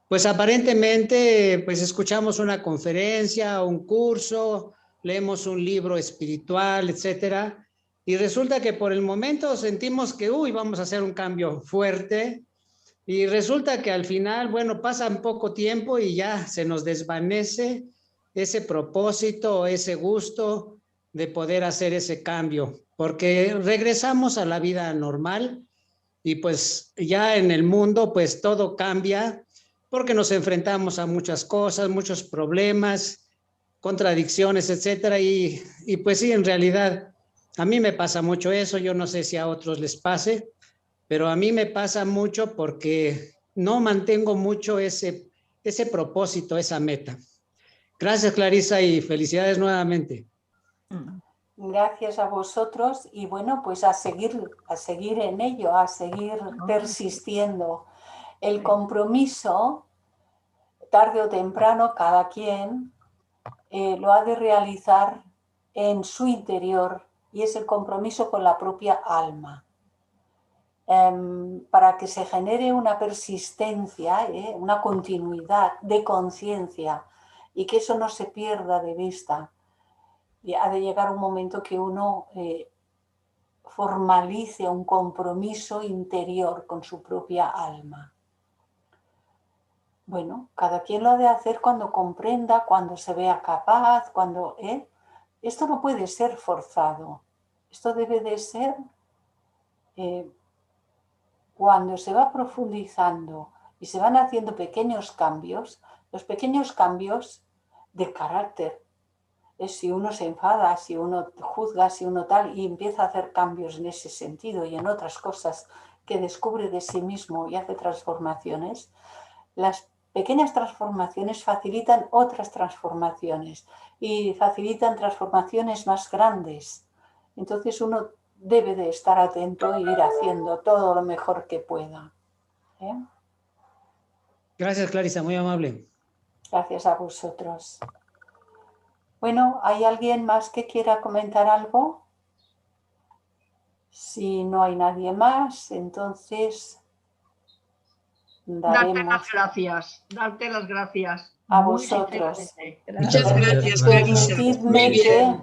pues aparentemente pues escuchamos una conferencia, un curso, leemos un libro espiritual, etcétera, y resulta que por el momento sentimos que vamos a hacer un cambio fuerte, y resulta que al final, bueno, pasa un poco tiempo y ya se nos desvanece ese propósito, ese gusto de poder hacer ese cambio, porque regresamos a la vida normal y pues ya en el mundo pues todo cambia, porque nos enfrentamos a muchas cosas, muchos problemas, contradicciones, etcétera, y pues sí, en realidad A mí me pasa mucho eso, yo no sé si a otros les pase, pero a mí me pasa mucho porque no mantengo mucho ese propósito, esa meta. Gracias, Clarisa, y felicidades nuevamente. Gracias a vosotros y bueno, pues a seguir en ello, a seguir persistiendo. El compromiso, tarde o temprano, cada quien lo ha de realizar en su interior y es el compromiso con la propia alma. Para que se genere una persistencia, una continuidad de conciencia y que eso no se pierda de vista. Y ha de llegar un momento que uno formalice un compromiso interior con su propia alma. Bueno, cada quien lo ha de hacer cuando comprenda, cuando se vea capaz, cuando... Esto no puede ser forzado. Esto debe de ser cuando se va profundizando y se van haciendo pequeños cambios, los pequeños cambios de carácter. Es si uno se enfada, si uno juzga, si uno tal, y empieza a hacer cambios en ese sentido y en otras cosas que descubre de sí mismo y hace transformaciones, las pequeñas transformaciones facilitan otras transformaciones y facilitan transformaciones más grandes. Entonces uno debe de estar atento e ir haciendo todo lo mejor que pueda. Gracias, Clarisa, muy amable. Gracias a vosotros. Bueno, ¿hay alguien más que quiera comentar algo? Si no hay nadie más, entonces daremos... Darte las gracias. A vosotros. Sinceramente. Muchas gracias, Clarisa. Permitidme que